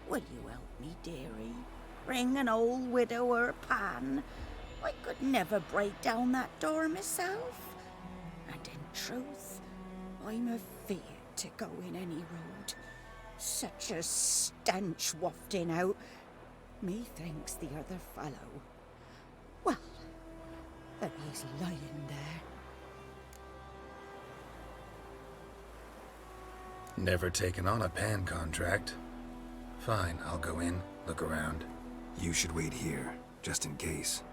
Will you help me, dearie? Bring an old widower pan. I could never break down that door myself. And in truth, I'm afeard to go in any road. Such a stench wafting out. Methinks the other fellow. Well, that he's lying there. Never taken on a pan contract. Fine, I'll go in, look around. You should wait here, just in case.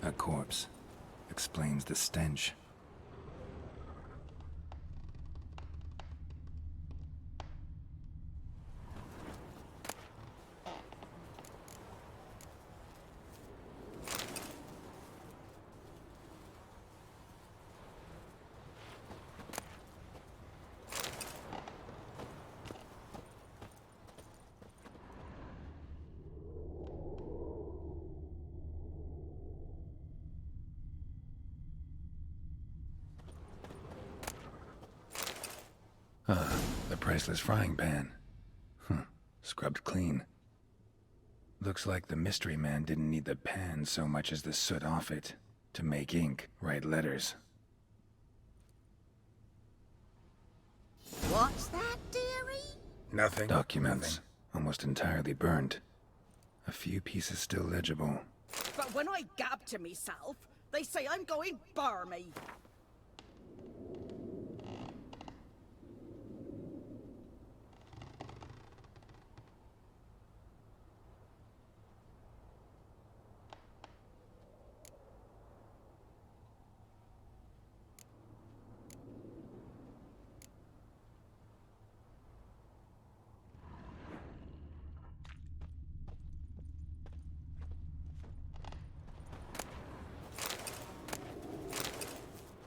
A corpse. Explains the stench. The priceless frying pan. Scrubbed clean. Looks like the mystery man didn't need the pan so much as the soot off it to make ink, write letters. What's that, dearie? Nothing. Documents. Almost entirely burned. A few pieces still legible. But when I gab to myself, they say I'm going barmy.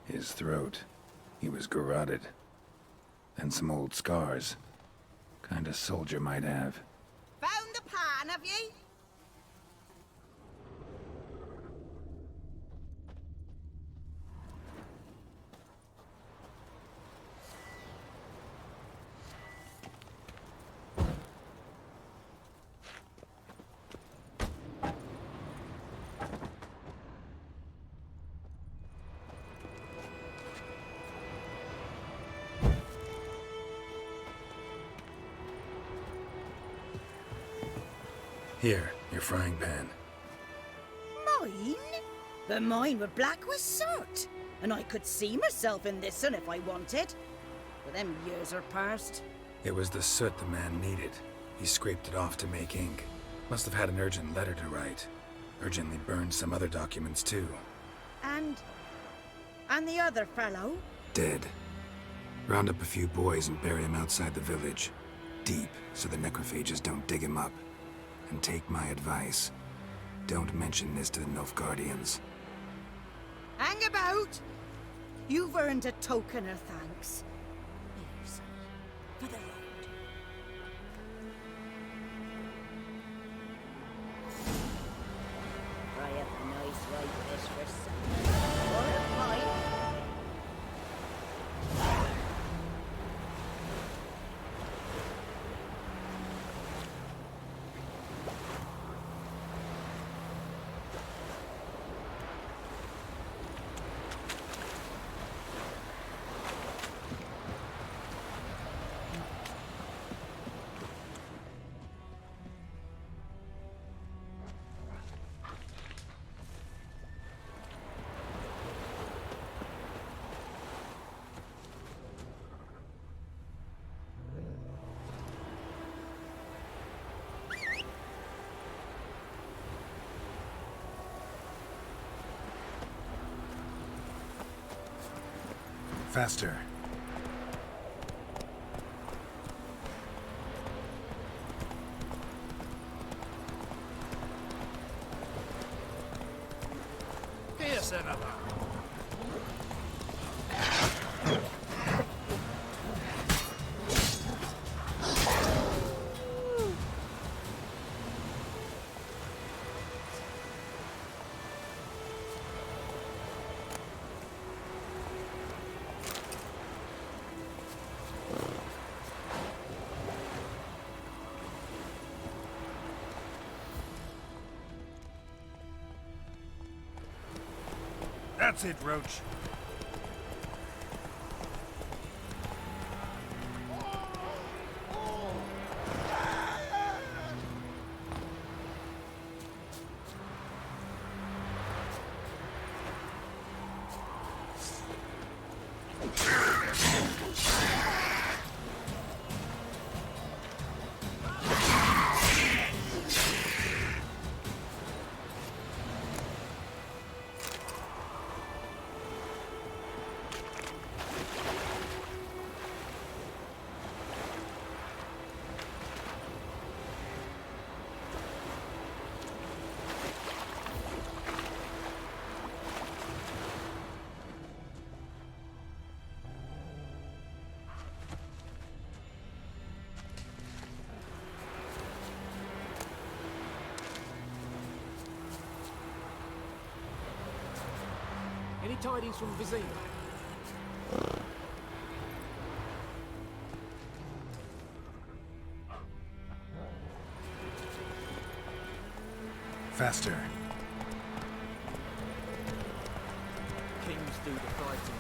His throat. He was garroted. And some old scars. Kind of soldier might have. Found the pan, have ye? Here, your frying pan. Mine? But mine were black with soot. And I could see myself in this one if I wanted. But them years are past. It was the soot the man needed. He scraped it off to make ink. Must have had an urgent letter to write. Urgently burned some other documents too. And the other fellow? Dead. Round up a few boys and bury him outside the village. Deep, so the necrophages don't dig him up. And take my advice. Don't mention this to the Nilfgaardians. Hang about! You've earned a token of thanks. Here's for the road. I have a nice ride this for some. Or a pipe. Faster. Here's another. That's it, Roach. Any tidings from Vizima? Faster. Kings do the fighting.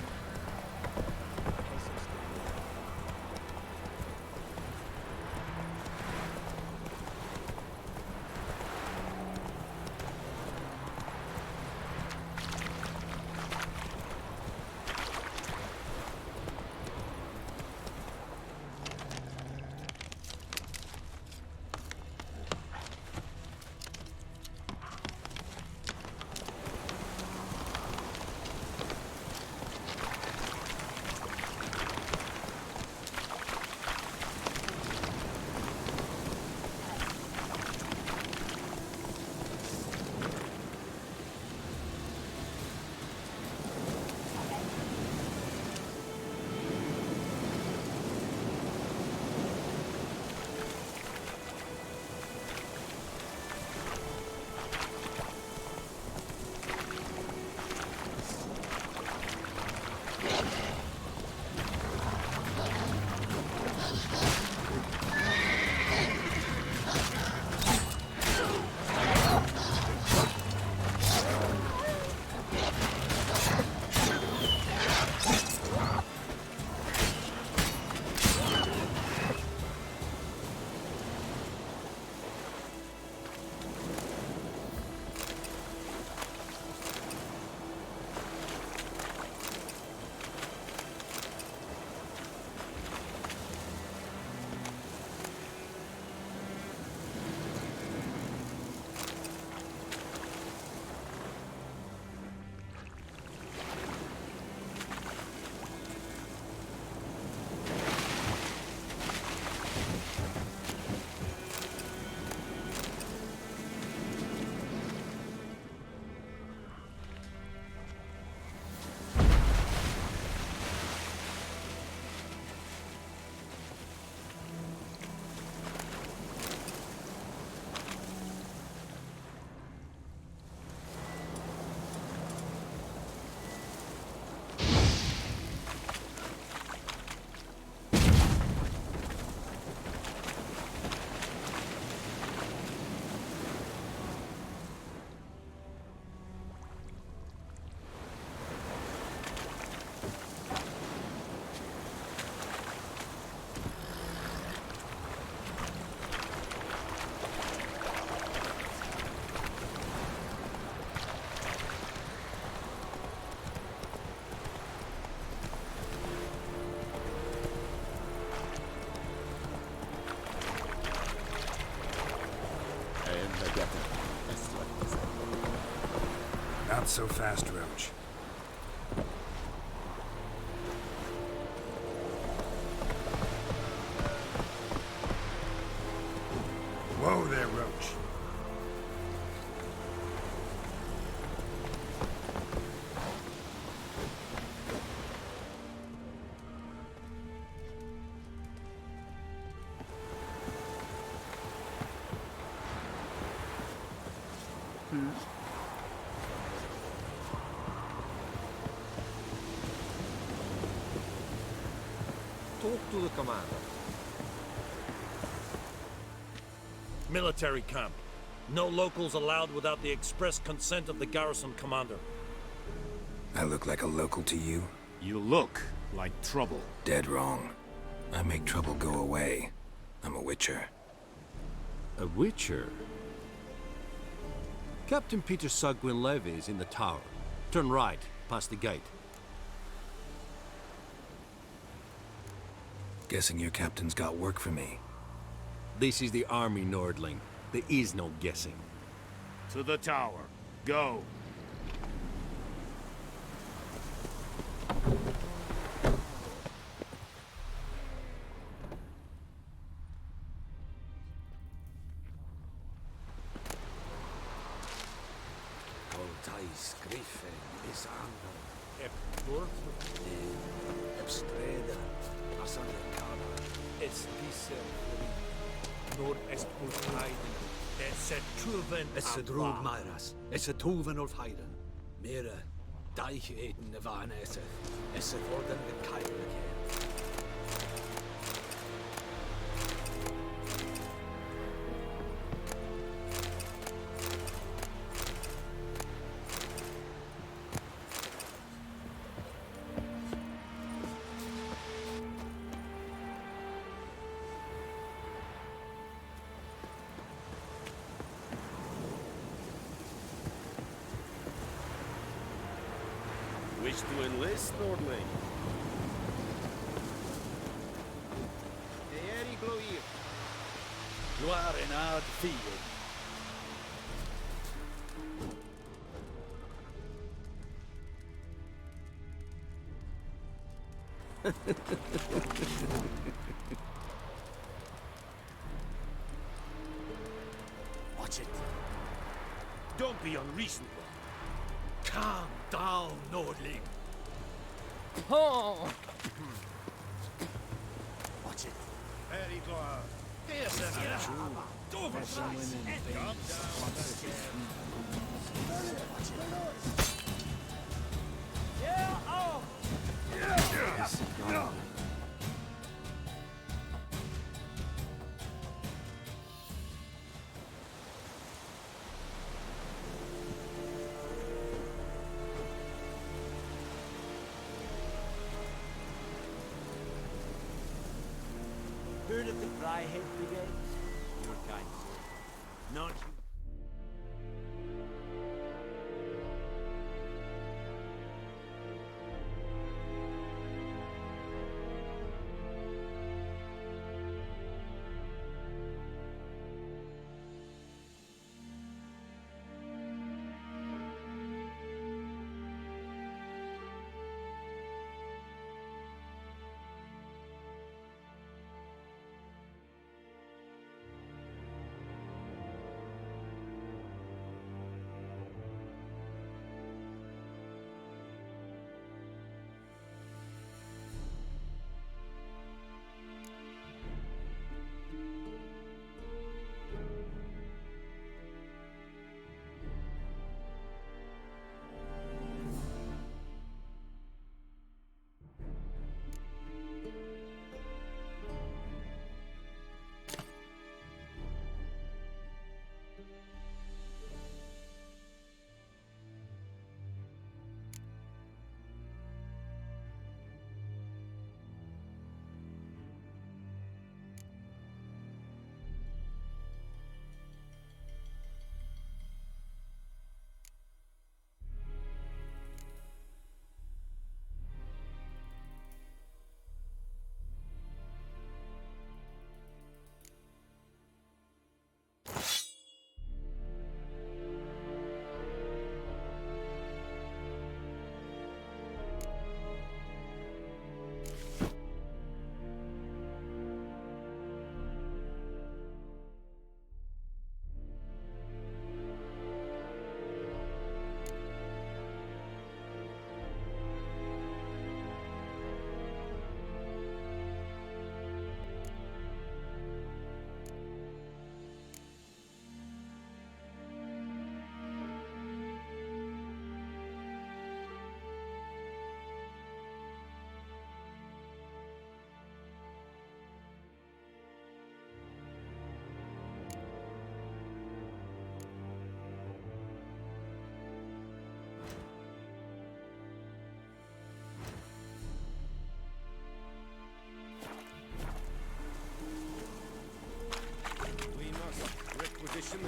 Not so fast, Roach. Talk to the commander. Military camp. No locals allowed without the express consent of the garrison commander. I look like a local to you? You look like trouble. Dead wrong. I make trouble go away. I'm a witcher. A witcher? Captain Peter Saar Gwynleve is in the tower. Turn right, past the gate. Guessing your captain's got work for me. This is the army, Nordling. There is no guessing. To the tower. Go. Voltais Griffin is Anno. Ep Dorf. Ep Streda. Asandekana. Es Pisse. Nord est Ulfheiden. Es Truven. Es Drug Myras. Es Tuven Ulfheiden. Mira. Deich eten Vanesse. Es Orden de Kailake. Wish to enlist, Nordling? Erik Gloir. Gloire en ad field. Watch it. Don't be unreasonable. Calm down, Nordling. Oh! Watch it. Very Gloire. Yes, Dover. Yeah, oh! Heard of the Fryhead Brigade? Your kind, sir. Not you.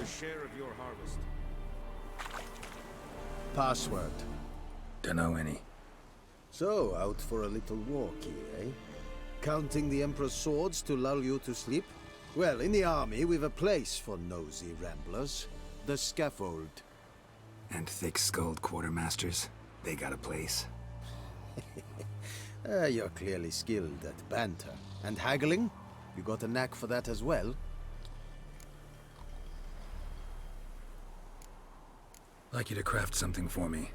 a share of your harvest. Password. Dunno any. So, out for a little walkie, eh? Counting the Emperor's swords to lull you to sleep? Well, in the army, we've a place for nosy ramblers. The scaffold. And thick-skulled quartermasters. They got a place. You're clearly skilled at banter. And haggling? You got a knack for that as well? Like you to craft something for me.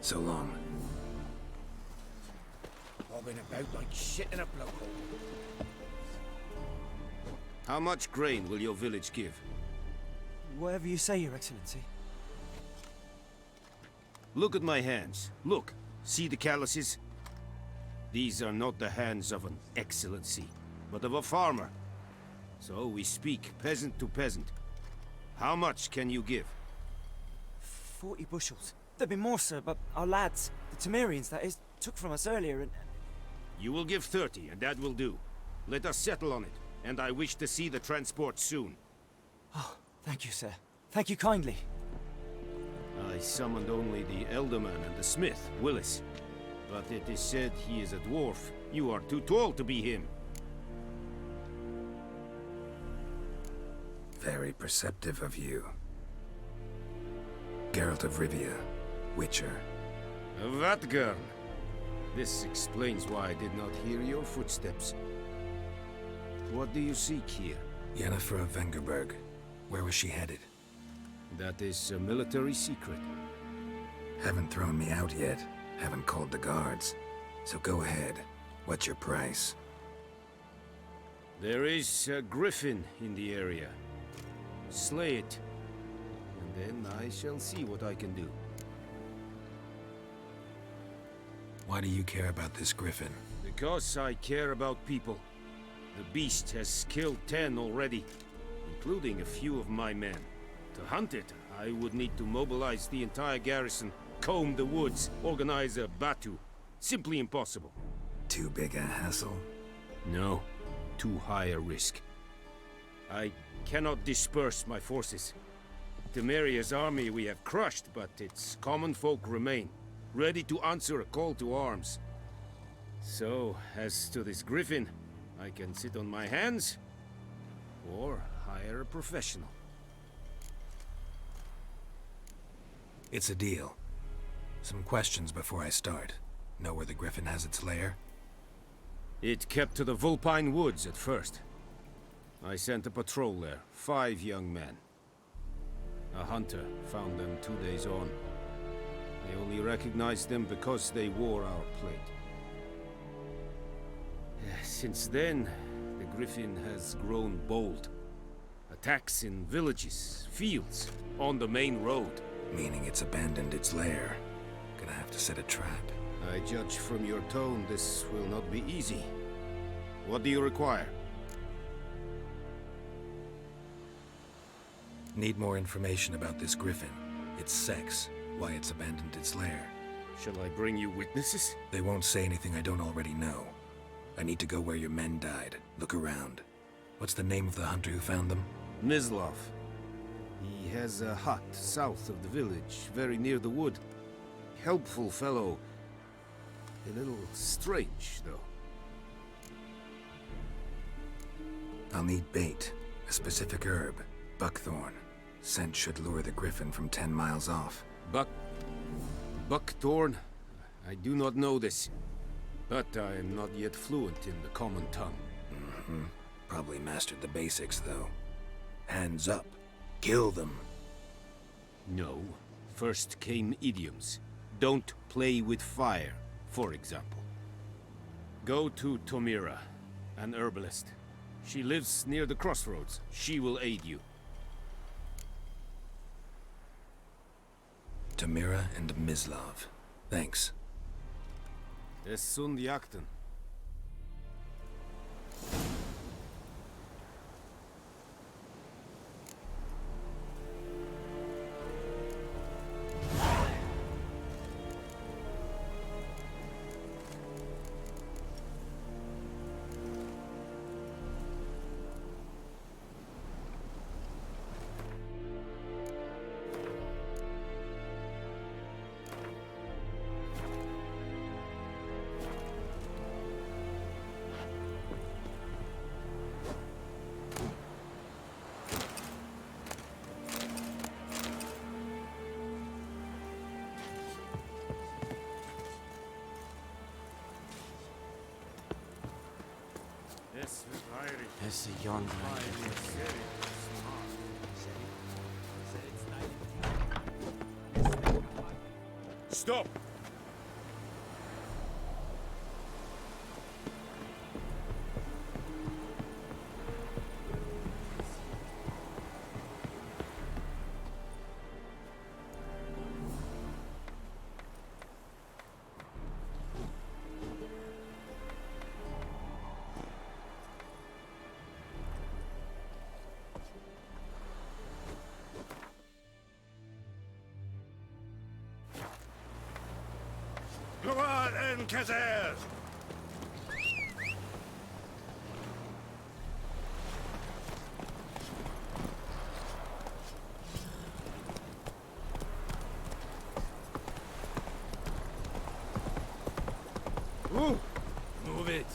So long. Bobbing about like shit in a blowhole. How much grain will your village give? Whatever you say, Your Excellency. Look at my hands. Look. See the calluses? These are not the hands of an excellency, but of a farmer. So we speak peasant to peasant. How much can you give? 40 bushels. There'd be more, sir, but our lads, the Temerians, that is, took from us earlier and... You will give 30, and that will do. Let us settle on it, and I wish to see the transport soon. Oh, thank you, sir. Thank you kindly. I summoned only the Elderman and the smith, Willis. But it is said he is a dwarf. You are too tall to be him. Very perceptive of you. Geralt of Rivia, Witcher. Vatgern. This explains why I did not hear your footsteps. What do you seek here? Yennefer of Vengerberg. Where was she headed? That is a military secret. Haven't thrown me out yet. Haven't called the guards. So go ahead. What's your price? There is a griffin in the area. Slay it. And then I shall see what I can do. Why do you care about this griffin? Because I care about people. The beast has killed 10 already, including a few of my men. To hunt it, I would need to mobilize the entire garrison, comb the woods, organize a batu. Simply impossible. Too big a hassle? No, too high a risk. I cannot disperse my forces. Temeria's army we have crushed, but its common folk remain, ready to answer a call to arms. So, as to this griffin, I can sit on my hands, or hire a professional. It's a deal. Some questions before I start. Know where the griffin has its lair? It kept to the Vulpine Woods at first. I sent a patrol there, 5 young men. A hunter found them 2 days on. I only recognized them because they wore our plate. Since then, the griffin has grown bold. Attacks in villages, fields, on the main road. Meaning it's abandoned its lair. Gonna have to set a trap. I judge from your tone this will not be easy. What do you require? Need more information about this griffin. Its sex, why it's abandoned its lair. Shall I bring you witnesses? They won't say anything I don't already know. I need to go where your men died. Look around. What's the name of the hunter who found them? Mislav. He has a hut south of the village, very near the wood. Helpful fellow. A little strange, though. I'll need bait, a specific herb, buckthorn. Scent should lure the griffin from 10 miles off. Buckthorn? I do not know this. But I am not yet fluent in the common tongue. Mm-hmm. Probably mastered the basics, though. Hands up. Kill them. No. First came idioms. Don't play with fire, for example. Go to Tomira, an herbalist. She lives near the crossroads. She will aid you. Tamira and Mislav. Thanks. Es sunt jakten. Es ist Jon. Stop! Gloire en Kazer! Move it!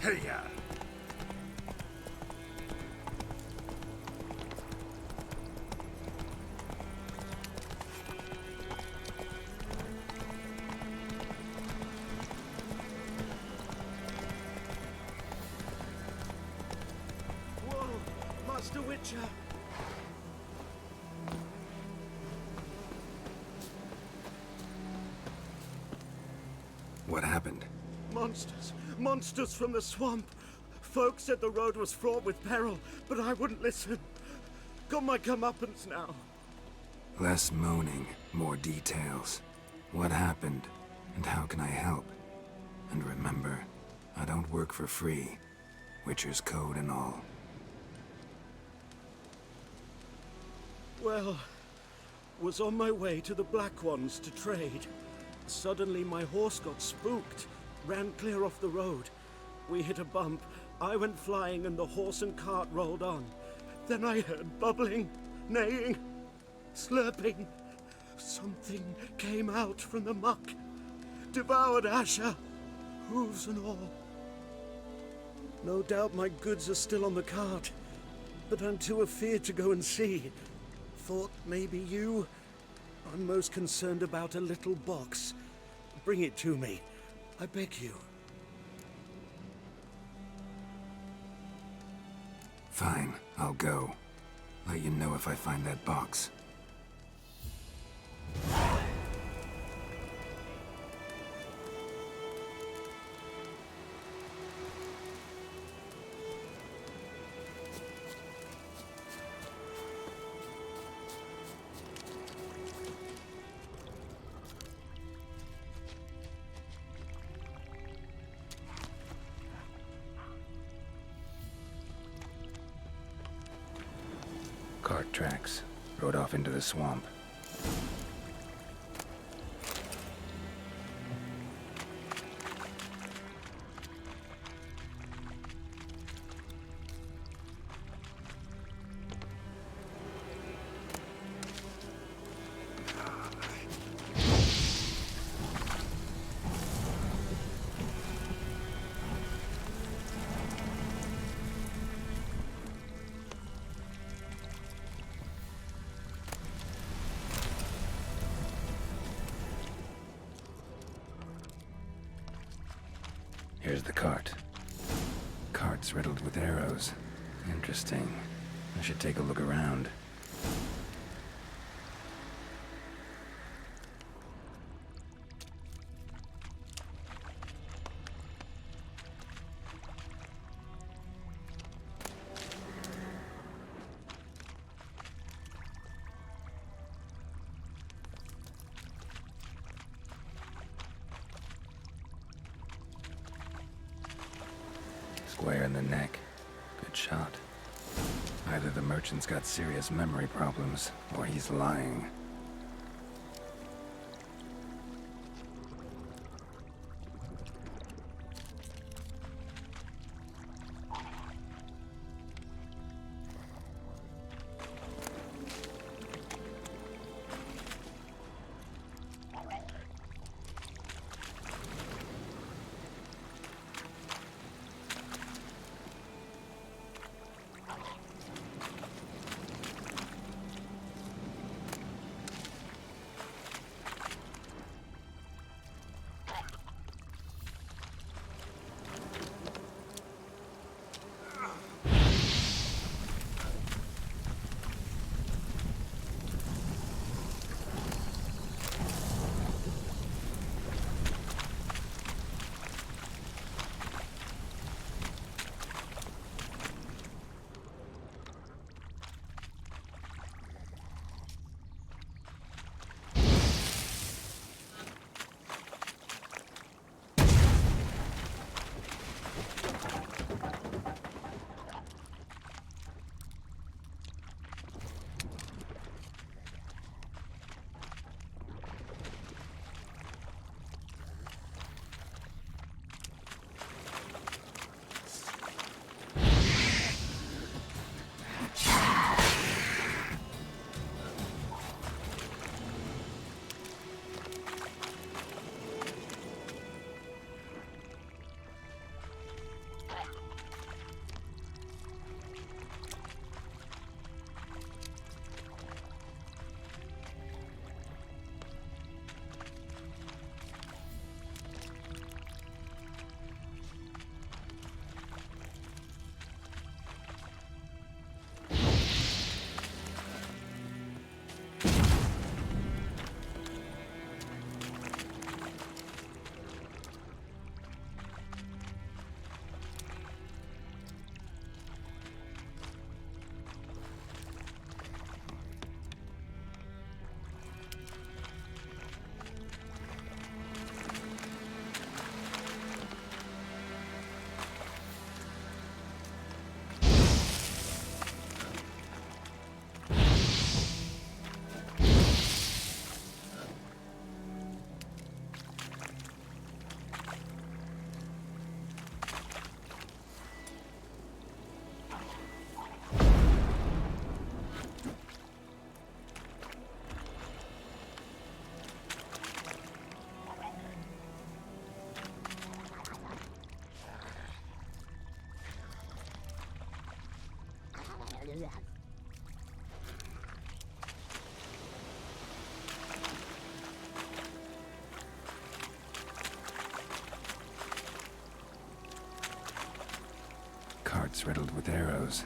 Hey-ya! Whoa, Master Witcher! What happened? Monsters! Monsters from the swamp! Folk said the road was fraught with peril, but I wouldn't listen. Got my comeuppance now. Less moaning, more details. What happened, and how can I help? And remember, I don't work for free. Witcher's code and all. Well, was on my way to the Black Ones to trade. Suddenly my horse got spooked, ran clear off the road. We hit a bump, I went flying and the horse and cart rolled on. Then I heard bubbling, neighing, slurping. Something came out from the muck, devoured Asher, hooves and all. No doubt my goods are still on the cart, but I'm too afeard to go and see. Thought maybe you... I'm most concerned about a little box. Bring it to me, I beg you. Fine, I'll go. Let you know if I find that box. Cart tracks. Rode off into the swamp. Here's the cart. Cart's riddled with arrows. Interesting. I should take a look around. Square in the neck. Good shot. Either the merchant's got serious memory problems, or he's lying. Carts riddled with arrows.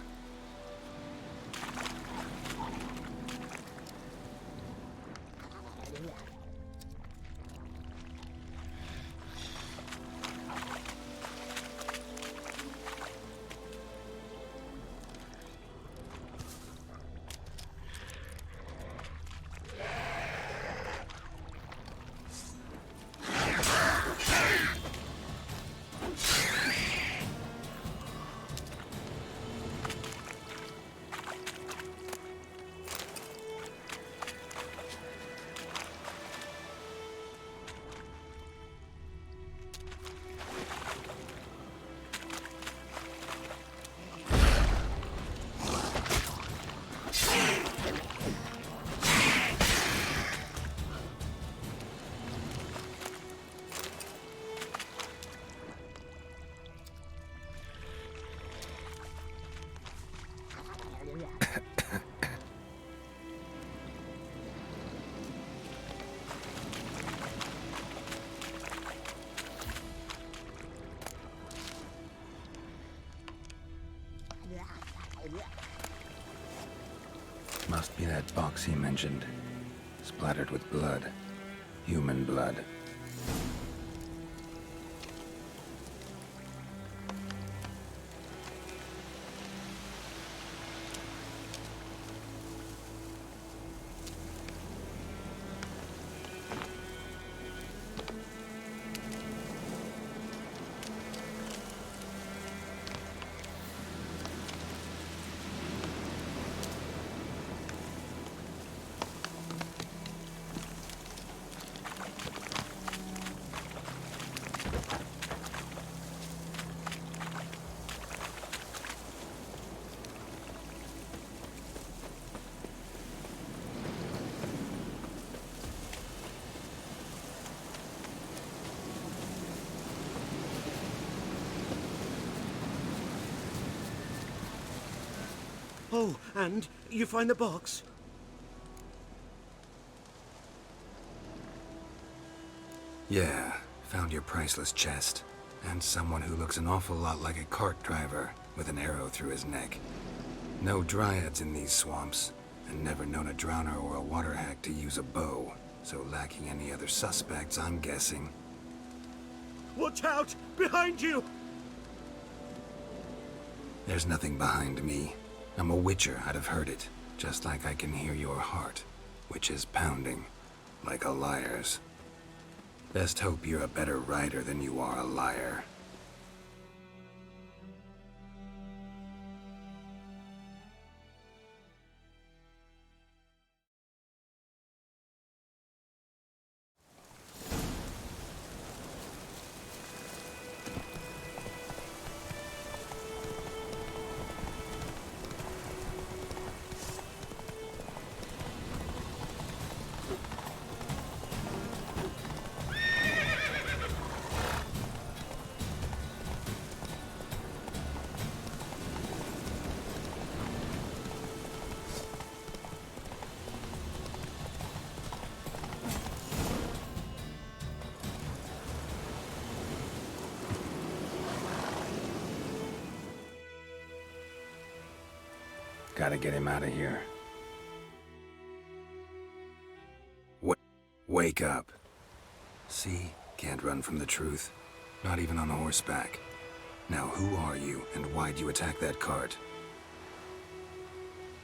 Must be that box he mentioned. Splattered with blood. Human blood. Oh, and you find the box? Yeah, found your priceless chest. And someone who looks an awful lot like a cart driver with an arrow through his neck. No dryads in these swamps, and never known a drowner or a water hack to use a bow. So lacking any other suspects, I'm guessing. Watch out! Behind you! There's nothing behind me. I'm a witcher, I'd have heard it. Just like I can hear your heart, which is pounding, like a liar's. Best hope you're a better rider than you are a liar. Gotta get him out of here. Wake up. See? Can't run from the truth. Not even on horseback. Now who are you, and why'd you attack that cart?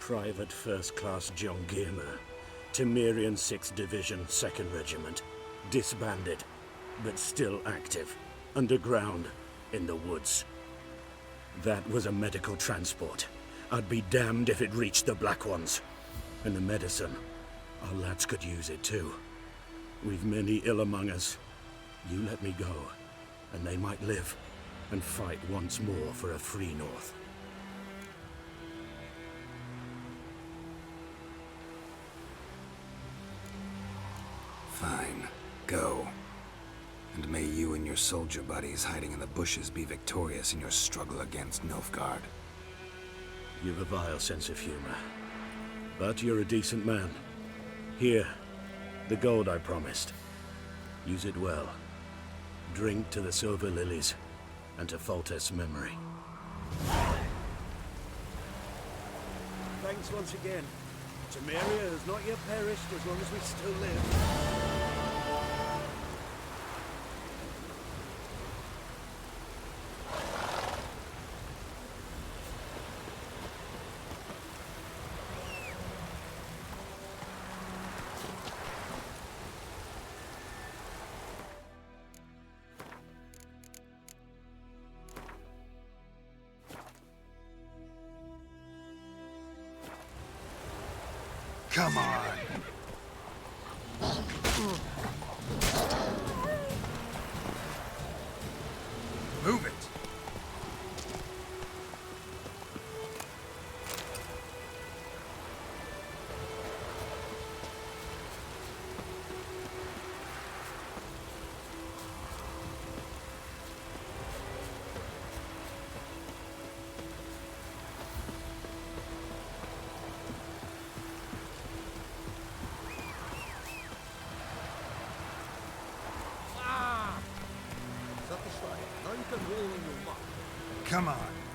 Private First Class John Giermer. Temerian 6th Division, 2nd Regiment. Disbanded, but still active. Underground, in the woods. That was a medical transport. I'd be damned if it reached the Black Ones. And the medicine, our lads could use it too. We've many ill among us. You let me go, and they might live, and fight once more for a free North. Fine. Go. And may you and your soldier buddies hiding in the bushes be victorious in your struggle against Nilfgaard. You've a vile sense of humor. But you're a decent man. Here, the gold I promised. Use it well. Drink to the silver lilies, and to Foltest's memory. Thanks once again. Temeria has not yet perished as long as we still live. Come on. Move it. Come on.